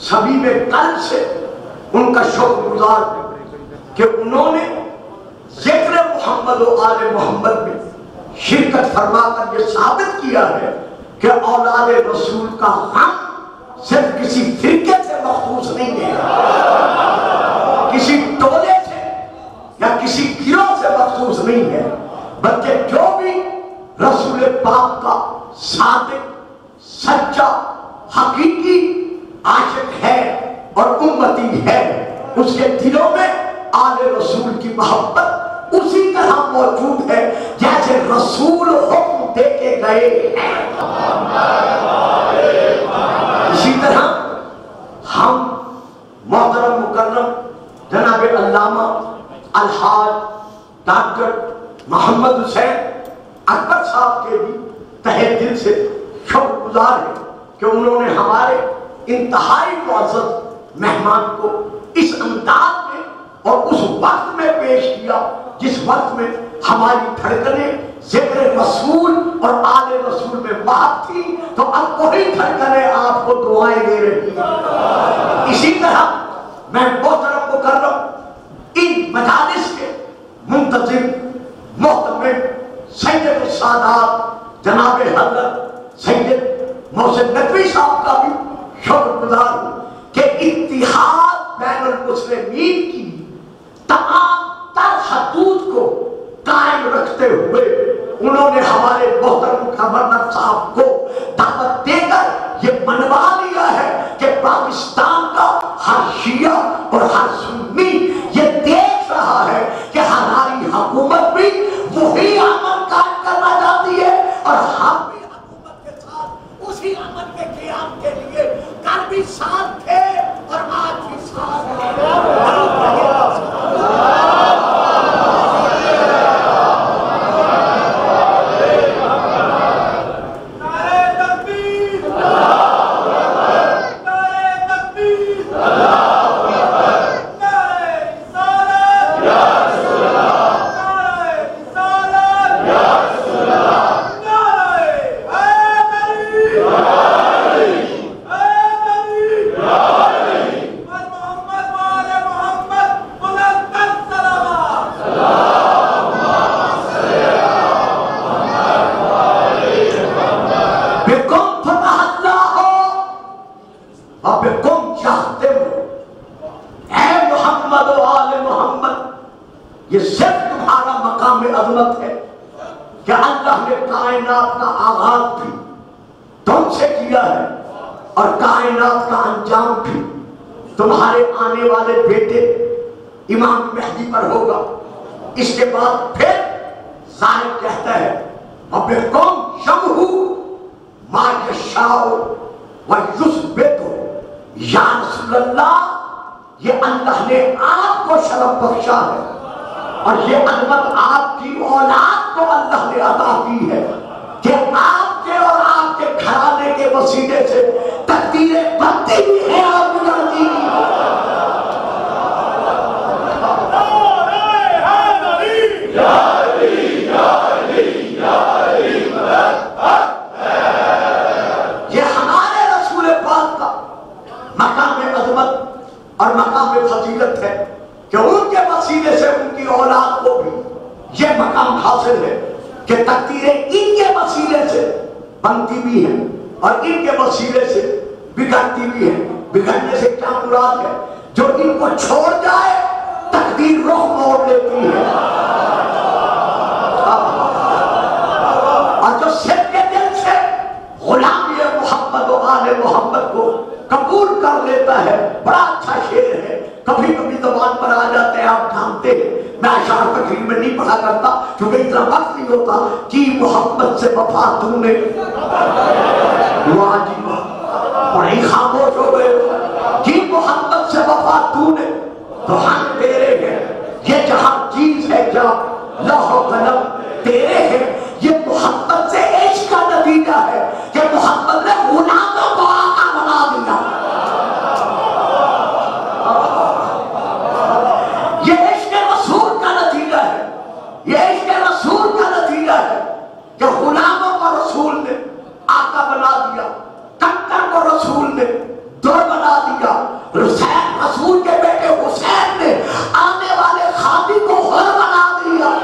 سبھی میں قلب سے ان کا شکر گزار کہ انہوں نے ذکر محمد و آل محمد میں شرکت فرما کر یہ ثابت کیا ہے کہ اولاد رسول کا غم صرف کسی فرقے سے مخصوص نہیں ہے، کسی ٹولے سے یا کسی گروہ سے مخصوص نہیں ہے، بلکہ جو بھی رسول پاک کا صادق سچا حقیقی عاشق ہے اور امتی ہے، اس کے دلوں میں آل رسول کی محبت اسی طرح موجود ہے جیسے رسول حکم دے کے گئے ہیں۔ اسی طرح ہم محترم مکرم جناب علامہ الحاج ڈاکٹر محمد حسین اکبر صاحب کے بھی تہہ دل سے شکر گزار ہیں کہ انہوں نے ہمارے انتہائی معزز مہمان کو اس انداز میں اور اس وقت میں پیش کیا جس وقت میں ہماری دھڑکنیں ذکر رسول اور آل رسول میں بات تھی، تو اب وہی دھڑکنیں آپ کو دعائیں دے رہی ہیں۔ اسی طرح میں محترم مکرم ان مجالس کے منتظم محترم سید السادات جناب حضرت سید محسن ندوی صاحب کا بھی شکر گزار ہوں کہ اتحاد بین المسلمین کی تمام تر حدود کو قائم رکھتے ہوئے انہوں نے ہمارے محترم گورنر صاحب کو دعوت دے کر یہ منوا لیا ہے کہ پاکستان کا ہر شیعہ اور ہر سنی یہ دیکھ رہا ہے کہ ہماری حکومت بھی وہی امن قائم کرنا چاہتی ہے اور ہم بھی حکومت کے ساتھ اسی امن کے قیام کے لیے کل بھی ساتھ تھے اور آج بھی ساتھ یہ صرف تمہارا مقام عظمت ہے کہ اللہ نے کائنات کا آغاز بھی تم سے کیا ہے اور کائنات کا انجام بھی تمہارے آنے والے بیٹے امام مہدی پر ہوگا۔ اس کے بعد پھر ظاہر کہتا ہے وَبِقُمْ شَمْهُ مَا يَشَاءُ وَيُثْبِتُ، یا رسول اللہ یہ اللہ نے آپ کو شرف بخشا ہے اور یہ عظمت آپ کی اولاد کو اللہ نے عطا کی ہے کہ آپ کے اور آپ کے گھرانے کے وسیلے سے تقدیریں بنتی بھی ہیں اور گزرتی بھی ہیں۔ یہ ہمارے رسول پاک کا مقام عظمت اور مقام فضیلت ہے کہ ان کے وسیلے سے ان کی اولاد کو بھی یہ مقام حاصل ہے کہ تقدیریں ان کے وسیلے سے بنتی بھی ہیں اور ان کے وسیلے سے بگڑتی بھی ہیں۔ بگڑنے سے کیا مراد ہے؟ جو ان کو چھوڑ جائے تقدیر رخ موڑ لیتی ہے، اور جو صرف کے دل سے غلامی محمد و آل محمد کو قبول کر لیتا ہے، بڑا اچھا شعر ہے، کبھی کبھی زبان پر آ جاتے ہیں، آپ جانتے ہیں، میں اشعار تقریر میں نہیں پڑھا کرتا کیونکہ اتنا وقت نہیں ہوتا۔ کی محمد سے وفا تو نے بڑی خاموش ہو گئے، کی رسول کے بیٹے حسین نے آنے والے خادی کو حر بنا دیا.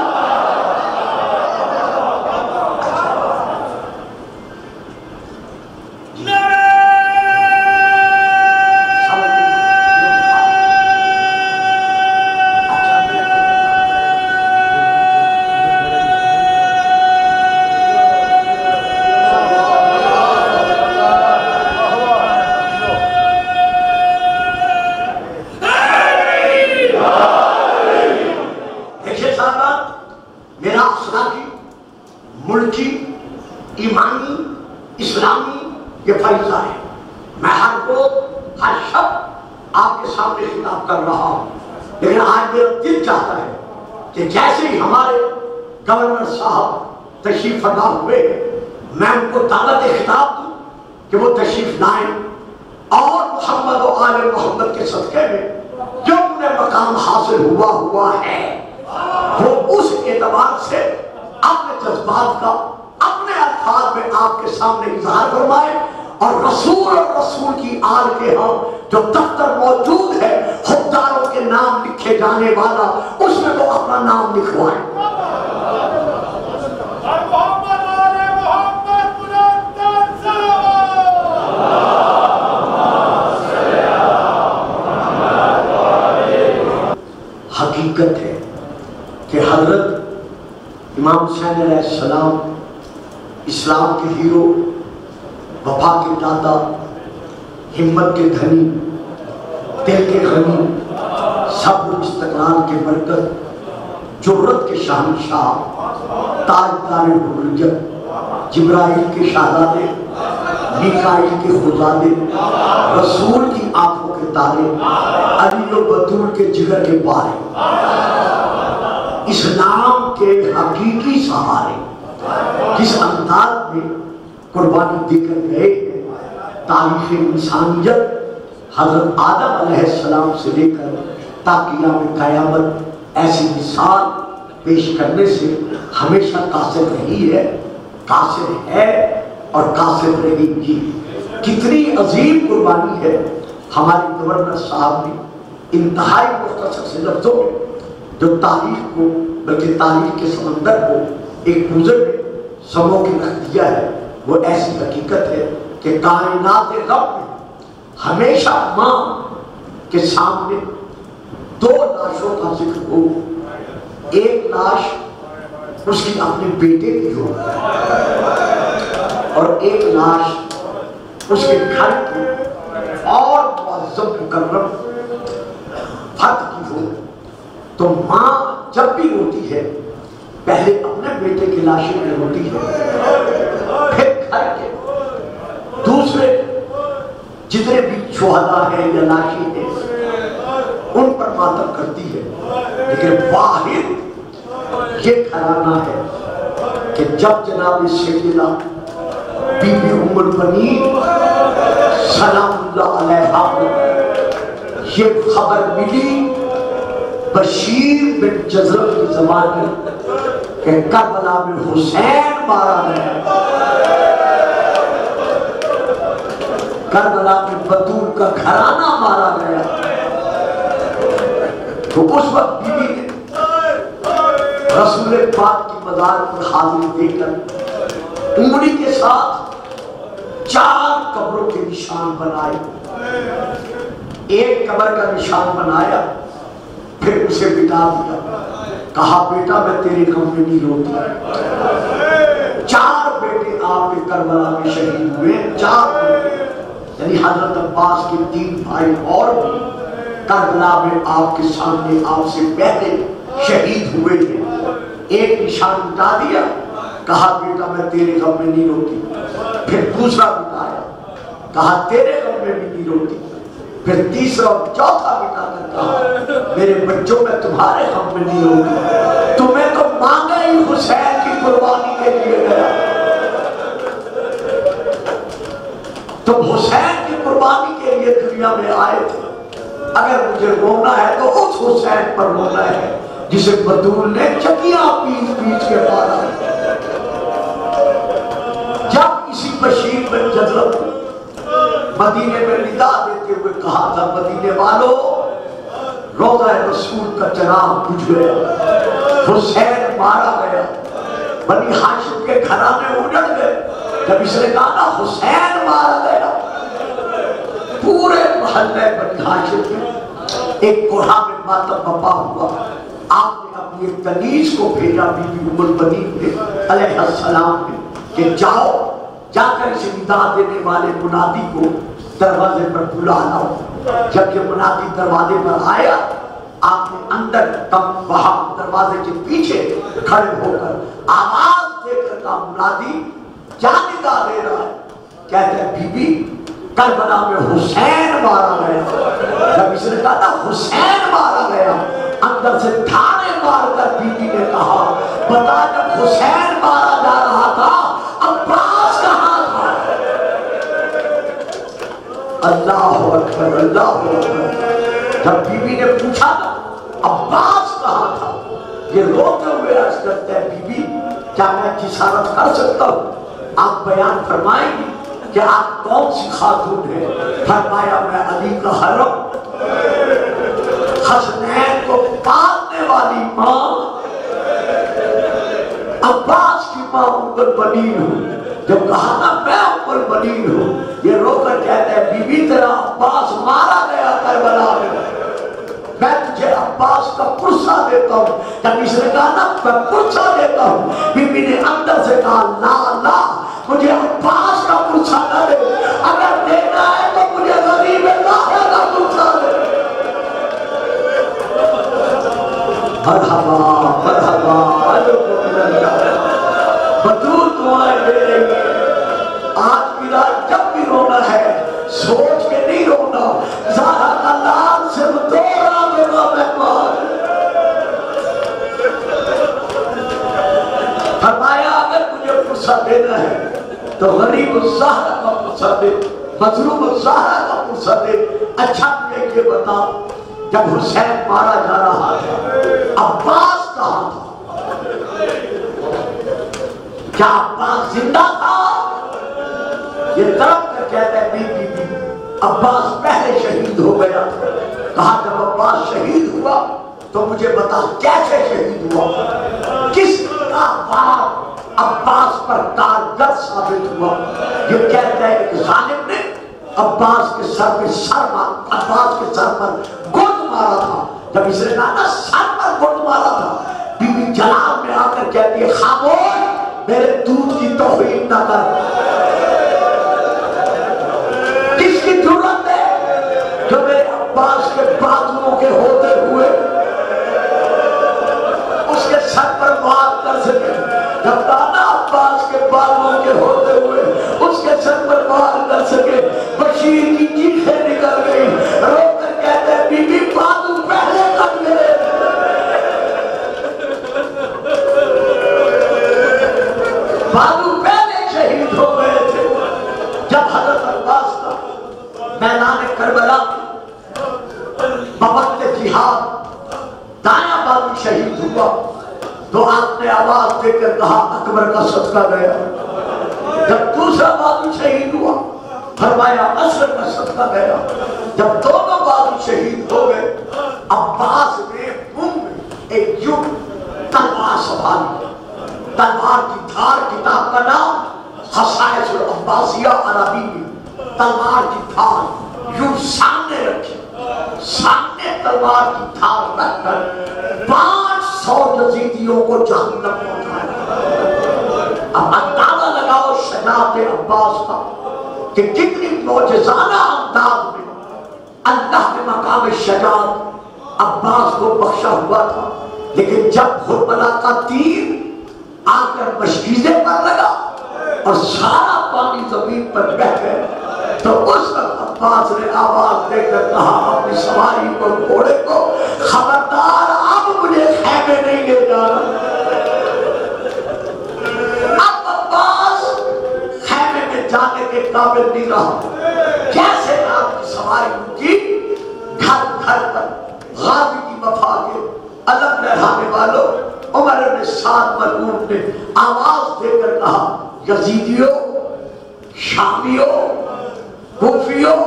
ملکی ایمانی اسلامی یہ فریضہ ہے. میں ہر روز ہر شب آپ کے سامنے خطاب کر رہا ہوں، لیکن آج میرا دل چاہتا ہے کہ جیسے ہی ہمارے گورنر صاحب تشریف فرما ہوئے میں ان کو دعوت خطاب دوں کہ وہ تشریف لائیں اور محمد و آل محمد کے صدقے میں جو انہیں مقام حاصل ہوا ہے وہ اس اعتبار سے اپنے جذبات کا اپنے الفاظ میں آپ کے سامنے اظہار فرمائے، اور رسول اور رسول کی آل کے ہاں جو دفتر موجود ہے حکمداروں کے نام لکھے جانے والا اس میں تو اپنا نام لکھوائے. حقیقت ہے کہ حضرت امام حسین علیہ السلام اسلام کے ہیرو، وفا کے داتا، ہمت کے دھنی، دل کے غنی، صبر استقلال کے مرکز، جرت کے شہنشاہ، تاجدار حریت، جبرائیل کے شہزادے، میکائیل کے خزادے، رسول کی آنکھوں کے تارے، علی و بطول کے جگر کے پارے، اسلام کے حقیقی سہارے جس انداز میں قربانی دے کر گئے ہیں. تاریخ انسانیت حضرت آدم علیہ السلام سے لے کر تا قیام قیامت ایسی مثال پیش کرنے سے ہمیشہ قاصر رہی ہے، قاصر ہے اور قاصر رہے گی. کتنی عظیم قربانی ہے ہمارے گورنر صاحب نے انتہائی مختصر سے لفظوں میں جو تاریخ کو بلکہ تاریخ کے سمندر کو ایک گزر میں سمو کے رکھ دیا ہے. وہ ایسی حقیقت ہے کہ کائنات رب میں ہمیشہ ماں کے سامنے دو لاشوں کا ذکر ہو. ایک لاش اس کی اپنے بیٹے کی ہو اور ایک لاش اس کے گھر کی اور معظم مکرم فرد کی ہو. تو ماں جب بھی روتی ہے پہلے اپنے بیٹے کی لاشیں میں روتی ہے، پھر گھر کے دوسرے جتنے بھی شہداء ہیں یا لاشیں ہیں ان پر ماتم کرتی ہے. لیکن واحد یہ گھرانہ ہے کہ جب جناب سیدنا بی بی ام البنین سلام اللہ علیہا یہ خبر ملی بشیر بن جزرم کی زبان میں کہ کربلا میں حسین مارا گیا، کربلا میں بطول کا گھرانہ مارا گیا. تو اس وقت بی بی نے رسول پاک کی مزار پر حاضری دے کر انگلی کے ساتھ 4 قبروں کے نشان بنائے. ایک قبر کا نشان بنایا پھر اسے بٹا دیا، کہا بیٹا میں تیرے غم میں نہیں روتی. 4 بیٹے آپ کے کربلا میں شہید ہوئے، 4 بیٹے یعنی حضرت عباس کے 3 بھائی اور بھی کربلا میں آپ کے سامنے آپ سے پہلے شہید ہوئے ہیں. ایک نشان بٹا دیا، کہا بیٹا میں تیرے غم میں نہیں روتی. پھر دوسرا بٹایا، کہا تیرے غم میں بھی نہیں روتی. پھر تیسرا اور چوتھا بٹا کر کہا میرے بچوں میں تمہارے غم میں نہیں ہوگی، تمہیں تو مانگا ہی حسین کی قربانی کے لیے گیا، تم حسین کی قربانی کے لیے دنیا میں آئے تھے. اگر مجھے رونا ہے تو اس حسین پر رونا ہے جسے بطول نے چکیاں پیچ پیچ کے مارا. جب اسی بشیر بن جزرم مدینے میں ندا دیتے ہوئے کہا تھا مدینے والوں روضہ رسول کا چراغ بجھ گیا، حسین مارا گیا، بنی ہاشم کے گھرانے اجڑ گئے۔ جب اس نے کہا نا حسین مارا گیا، پورے محلے بنی ہاشم میں ایک کوڑا میں ماتم بپا ہوا۔ آپ نے اپنی ایک تنیز کو بھیجا بی بی ام المؤمنین علیہ السلام نے کہ جاؤ جا کر اسے ندا دینے والے منادی کو دروازے پر بلا لاؤ۔ جب یہ منادی دروازے پر آیا آپ نے اندر تم وہاں دروازے کے پیچھے کھڑے ہو کر آواز دے کر کہا منادی کیا ندا دے رہا ہے؟ کہتے ہیں بی بی کربلا میں حسین مارا گیا۔ جب اس نے کہا نا حسین مارا گیا، اندر سے تھانے مار کر بی بی نے کہا بتا جب حسین مارا جا رہا تھا عباس کہاں تھا؟ اللہ اکبر اللہ اکبر۔ جب بی بی نے پوچھا نا عباس کہاں تھا، یہ روتے ہوئے عرض کرتے ہیں بی بی کیا میں جسارت کر سکتا ہوں؟ آپ بیان فرمائیں گی کہ آپ کون سی خاتون ہیں؟ فرمایا میں علی کا حرم، حسنین کو پالنے والی ماں، عباس کی ماں ام البنین ہوں۔ جب کہا نا میں ام البنین ہوں، یہ رو کر کہتے ہیں بی بی تیرا عباس مارا گیا کربلا میں، میں تجھے عباس کا پرسہ دیتا ہوں۔ جب اس نے کہا نا میں پرسہ دیتا ہوں، بی بی نے اندر سے کہا لا لا مجھے عباس کا پرسہ نہ دے، اگر دینا ہے تو مجھے غریب لاہر کا پرسہ دے۔ مرحبا مرحبا بدور دعائیں دے رہی ہے۔ آج کی رات جب بھی رونا ہے سوچ کے نہیں رونا، زہرا کا لال صرف دو راتوں کا مہمان۔ فرمایا اگر مجھے فرصت دینا ہے تو غریب الزہرا کا فرصت دے، مظلوم الزہرا کا فرصت دے۔ اچھا مجھے یہ بتا جب حسین مارا جا رہا تھا عباس کہاں تھا؟ کیا عباس زندہ تھا؟ یہ طرف کر کہتا ہے بی بی بی عباس پہلے شہید ہو گیا۔ کہا جب عباس شہید ہوا تو مجھے بتا کیسے شہید ہوا، کس کا باپ عباس پر کارگر ثابت ہوا؟ یہ کہتا ہے کہ ظالم نے عباس کے سر پر گرد مارا تھا۔ جب اس نے کہا نا سر پر گرد مارا تھا، بی بی جلال میں آ کر کہتی ہے خاموش میرے دودھ کی توہین نہ کر۔ کس کی ضرورت ہے جو میرے عباس کے بازوؤں کے ہوتے ہوئے اس کے سر پر وار کر سکے؟ جب کہا عباس کے بازوؤں کے ہوتے ہوئے اس کے سر پر وار کر سکے، بشیر کی چیخیں نکل گئی، رو کر کہتے ہیں بی بی بازو پہلے کٹ گئے۔ بازو پہلے شہید ہو گئے تھے۔ جب حضرت عباس کا میدان کربلا بوقت جہاد دایاں بازو شہید ہوا تو آپ نے آواز دے کر کہا اکبر کا صدقہ گیا۔ جب دوسرا بازو شہید ہوا فرمایا اصغر کا صدقہ گیا۔ جب دونوں بازو شہید ہو گئے عباس نے منہ میں ایک یوں تلوار سنبھالی، تلوار کی دھار، کتاب کا نام خصائص العباسیہ عربی میں، تلوار کی دھار یوں سامنے رکھی، سامنے تلوار کی دھار رکھ کر 500 یزیدیوں کو جہنم پہنچایا۔ اب اندازہ لگاؤ شجاعت عباس کا کہ کتنی معجزانہ انداز میں اللہ کے مقام شجاعت عباس کو بخشا ہوا تھا۔ لیکن جب کربلا کا تیر آ کر مشکیزے پر لگا اور سارا پانی زمین پر بہہ گیا تو اس وقت عباس نے آواز دے کر کہا اپنی سواری کو، گھوڑے کو، خبردار اب مجھے خیمے نہیں لے جانا۔ اب عباس خیمے میں جانے کے قابل نہیں رہا۔ کیسے آپ کی سواری کی گھر گھر پر غازی کی وفا کے علم لہرانے والوں عمر بن سعد مرحوم نے آواز دے کر کہا یزیدیوں، شامیوں، کوفیوں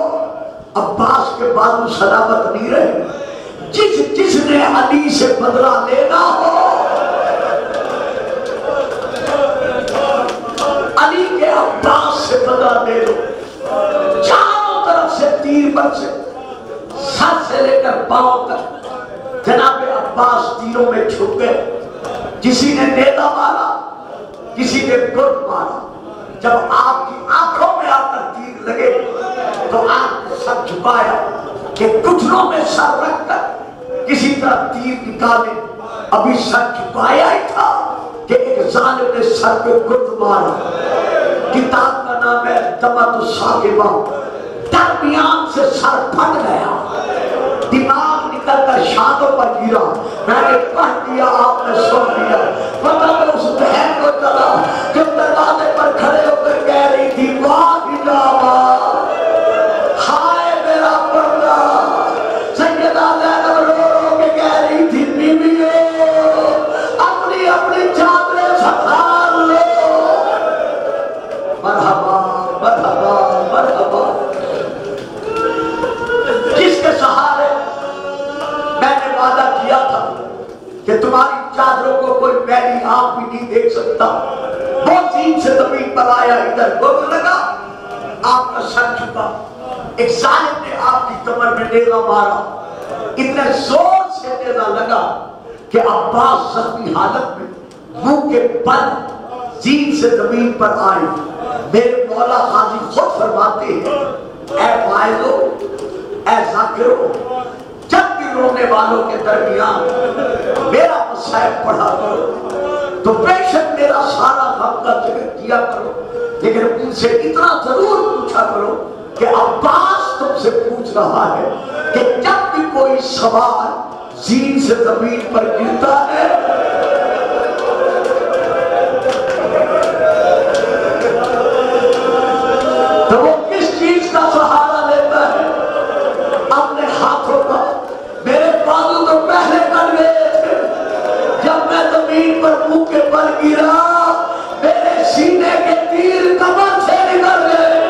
عباس کے بازو سلامت نہیں رہے. جس نے علی سے بدلہ لینا ہو علی کے عباس سے بدلہ لے لو. چاروں طرف سے تیر برسے سر سے لے کر پاؤں تک جناب عباس تیروں میں چھپ گئے. کسی نے نیزہ مارا, کسی نے گرد مارا. جب آپ کی آنکھوں میں آ کر تیر لگے تو آپ نے سر جھکایا کہ گھٹنوں میں سر رکھ کر کسی طرح تیر نکالے. ابھی سر جھکایا ہی تھا کہ ایک ظالم نے سر پہ گرد مارا. کتاب کا نام ہے دمت الساقبہ. درمیان سے سر پھٹ گیا, دماغ نکل کر شانوں پر گرا. میں نے پڑھ دیا, آپ نے سن لیا. پتہ میں اس بہن کو چلا جو دروازے پر کھڑے ہو کر کہہ رہی تھی واہ حجابہ, ہائے میرا پردہ. سیدہ زینب رو رو کے کہہ رہی تھی بیویو اپنی اپنی چادریں سنبھال لو. مرحبا مرحبا مرحبا. جس کے سہارے میں نے وعدہ کیا تھا کہ تمہاری چادروں کو کوئی میلی آنکھ بھی نہیں دیکھ سکتا, وہ زین سے زمین پر آیا, ادھر گھٹ لگا, آپ کا سر جھکا. ایک ظالم نے آپ کی کمر میں نیزہ مارا. اتنے زور سے نیزہ لگا کہ عباس زخمی حالت میں منہ کے بل زین سے زمین پر آئے. میرے مولا غازی خود فرماتے ہیں اے فائزو اے ذاکرو, جب بھی رونے والوں کے درمیان میرا مصائب پڑھا کرو تو بے شک میرا سارا غم کا ذکر کیا کرو, لیکن ان سے اتنا ضرور پوچھا کرو کہ عباس تم سے پوچھ رہا ہے کہ جب بھی کوئی سوار زین سے زمین پر گرتا ہے تو وہ کس چیز کا سہارا لیتا ہے؟ اپنے ہاتھوں کا. میرے بازو تو پہلے کر گئے تھے. جب میں زمین پر منہ کے بل گرا میرے سینے کے تیر کمر سے نکل گئے.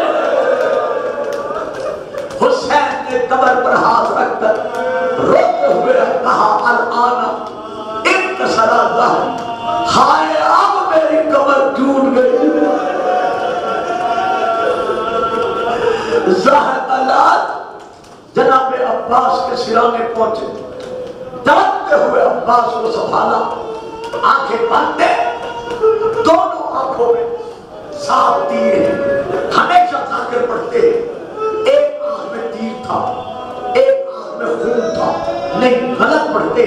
حسین نے کمر پر ہاتھ رکھ کر روتے ہوئے کہا الآن انکسر الظہر, ہائے اب میری کمر ٹوٹ گئی. ظاہر اللہ جناب عباس کے سرانے پہنچے. ڈرتے ہوئے عباس کو سنبھالا, آنکھیں بندے, دونوں آنکھوں میں صاف تیر ہیں. ہمیشہ ذاکر پڑھتے ہیں ایک آنکھ میں تیر تھا ایک آنکھ میں خون تھا. نہیں, غلط پڑھتے.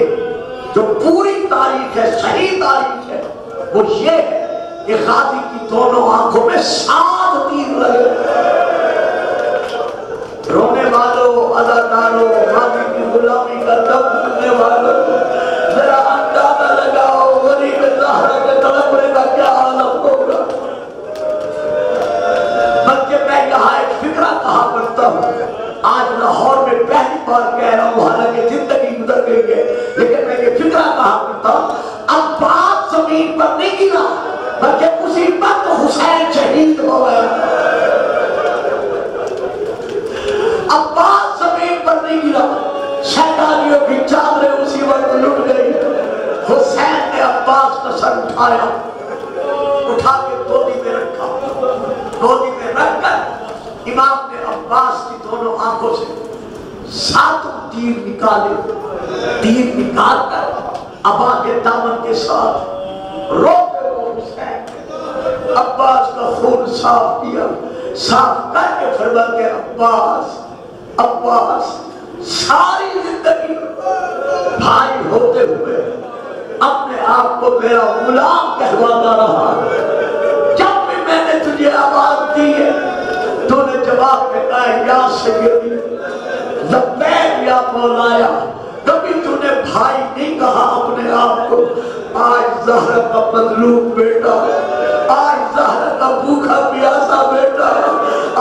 جو پوری تاریخ ہے, صحیح تاریخ ہے, وہ یہ ہے کہ غازی کی دونوں آنکھوں میں 7 تیر لگے. رونے والوں, اداکاروں, غازی کی غلامی کا دم کرنے والوں, ذرا اندازہ لگاؤ غریب زہرا کے تڑپنے کا کیا عالم ہوگا. بلکہ میں یہاں ایک فکرہ کہا کرتا ہوں, آج لاہور میں پہلی بار کہہ رہا ہوں, حالانکہ زندگی گزر گئی ہے, لیکن میں یہ فکرہ کہا کرتا ہوں عباس زمین پر نہیں گرا بلکہ اسی وقت حسین شہید ہو گیا. عباس زمین پر نہیں گرا, شیطانیوں کی چادریں اسی وقت لٹ گئی. حسین نے عباس کا سر اٹھایا, اٹھا کے گودی میں رکھا. گودی میں رکھ کر امام نے عباس کی دونوں آنکھوں سے 7 تیر نکالے. تیر نکال کر ابا کے دامن کے ساتھ روتے ہوئے حسین عباس کا خون صاف کیا. صاف کر کے فرماتے عباس عباس ساری زندگی بھائی ہوتے ہوئے اپنے آپ کو میرا غلام کہواتا رہا. جب بھی میں نے تجھے آواز دی ہے تو نے جواب میں کہا یا سیدی لبیک یا مولایا. کبھی تو نے بھائی نہیں کہا اپنے آپ کو. آج زہرا کا مظلوم بیٹا, آج زہرا کا بھوکا پیاسا بیٹا,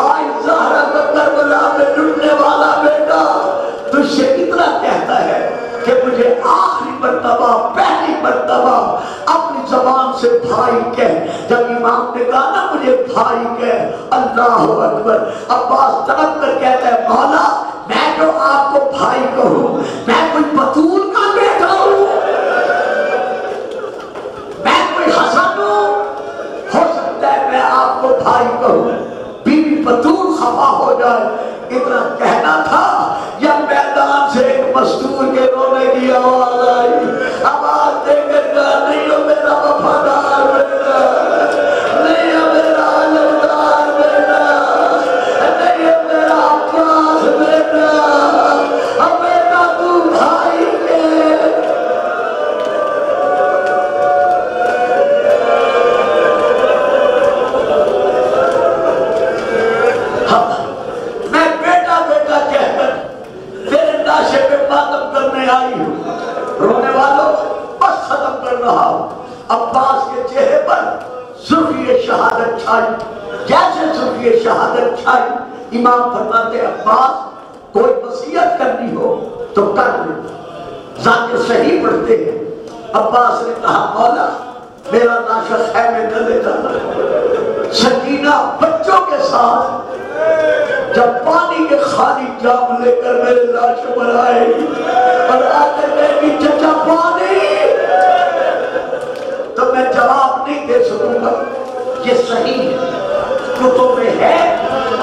آج زہرا کا کربلا میں ڈوبنے والا بیٹا تجھ سے اتنا کہتا ہے کہ مجھے آخری مرتبہ, پہلی مرتبہ اپنی زبان سے بھائی کہہ. جب امام نے کہا نا مجھے بھائی کہہ، اللہ اکبر، عباس تڑپ کر کہتا ہے مولا میں جو آپ کو بھائی کہوں، میں کوئی بطول کا بیٹا ہوں، میں کوئی حسن ہوں؟ ہو سکتا ہے میں آپ کو بھائی کہوں، بیوی بطول خفا ہو جائے. اتنا کہنا تھا یا میدان سے ایک مستور کے رونے کی آواز آئی، آواز دے کر کہا نہیں ہو میرا وفادار بیٹا، نہیں ہو میرا علمدار بیٹا، نہیں ہو میرا عباس بیٹا، اب بیٹا تو بھائی کے. میں بیٹا بیٹا کہہ کر تیرے ناشے پہ ماتم کرنے آئی ہوں، رونے والوں بس ختم کر رہا ہوں. عباس کے چہرے پر سرخی شہادت چھائی، جیسے سرخی شہادت چھائی. امام فرماتے عباس کوئی وصیت کرنی ہو تو کر لے. ذات صحیح پڑھتے ہیں. عباس نے کہا مولا میرا ناشا خیمے نہ لے جانا. سکینہ بچوں کے ساتھ جب پانی کے خالی جام لے کر میرے لاش پر آئے اور آ کر کہے گی چچا پانی، تو میں جواب نہیں دے سکوں گا یہ صحیح ہے، کتب میں ہے،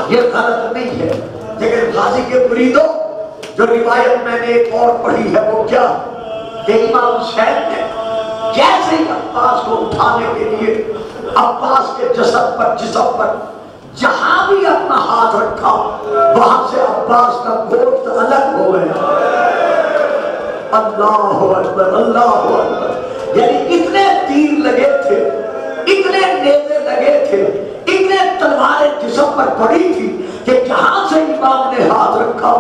یہ غلط نہیں ہے. لیکن غازی کے مریدوں جو روایت میں نے ایک اور پڑھی ہے وہ کیا کہ امام حسین نے جیسے ہی عباس کو اٹھانے کے لیے عباس کے جسم پر جہاں بھی اپنا ہاتھ رکھا وہاں سے عباس کا گوشت الگ ہو گیا. اللہ اکبر، اللہ اکبر. یعنی اتنے تیر لگے تھے، اتنے نیزے لگے تھے، اتنے تلواریں جسم پر پڑی تھی کہ جہاں سے امام نے ہاتھ رکھا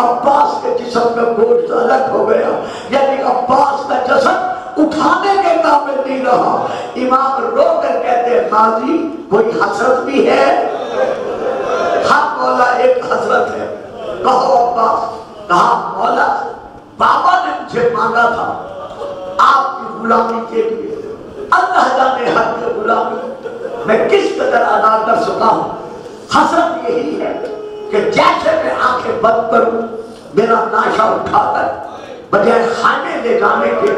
عباس کے جسم کا گوشت الگ ہو گیا. یعنی عباس کا جسم اٹھانے کے قابل نہیں رہا. امام رو کر کہتے ہیں قاضی کوئی حسرت بھی ہے؟ ہاں مولا ایک حسرت ہے. کہو عباس. کہا مولا بابا نے مجھے مانگا تھا آپ کی غلامی کے لیے، اللہ جانے حق کی غلامی میں کس قدر ادا کر سکا ہوں. حسرت یہی ہے کہ جیسے میں آنکھیں بند کروں میرا ناشا اٹھا کر بجائے خانے لے جانے کے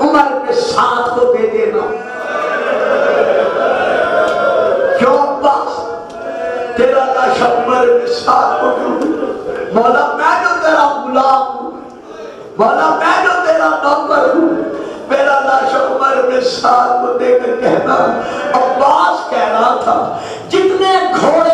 عمر کے ساتھ کو دے دینا. کیوں عباس تیرا لاشا عمر کے ساتھ کو دوں؟ مولا میں جو تیرا غلام ہوں، مولا میں جو تیرا نوکر ہوں، میرا لاشا عمر کے ساتھ کو دے کر کہنا. عباس کہہ رہا تھا جتنے گھوڑے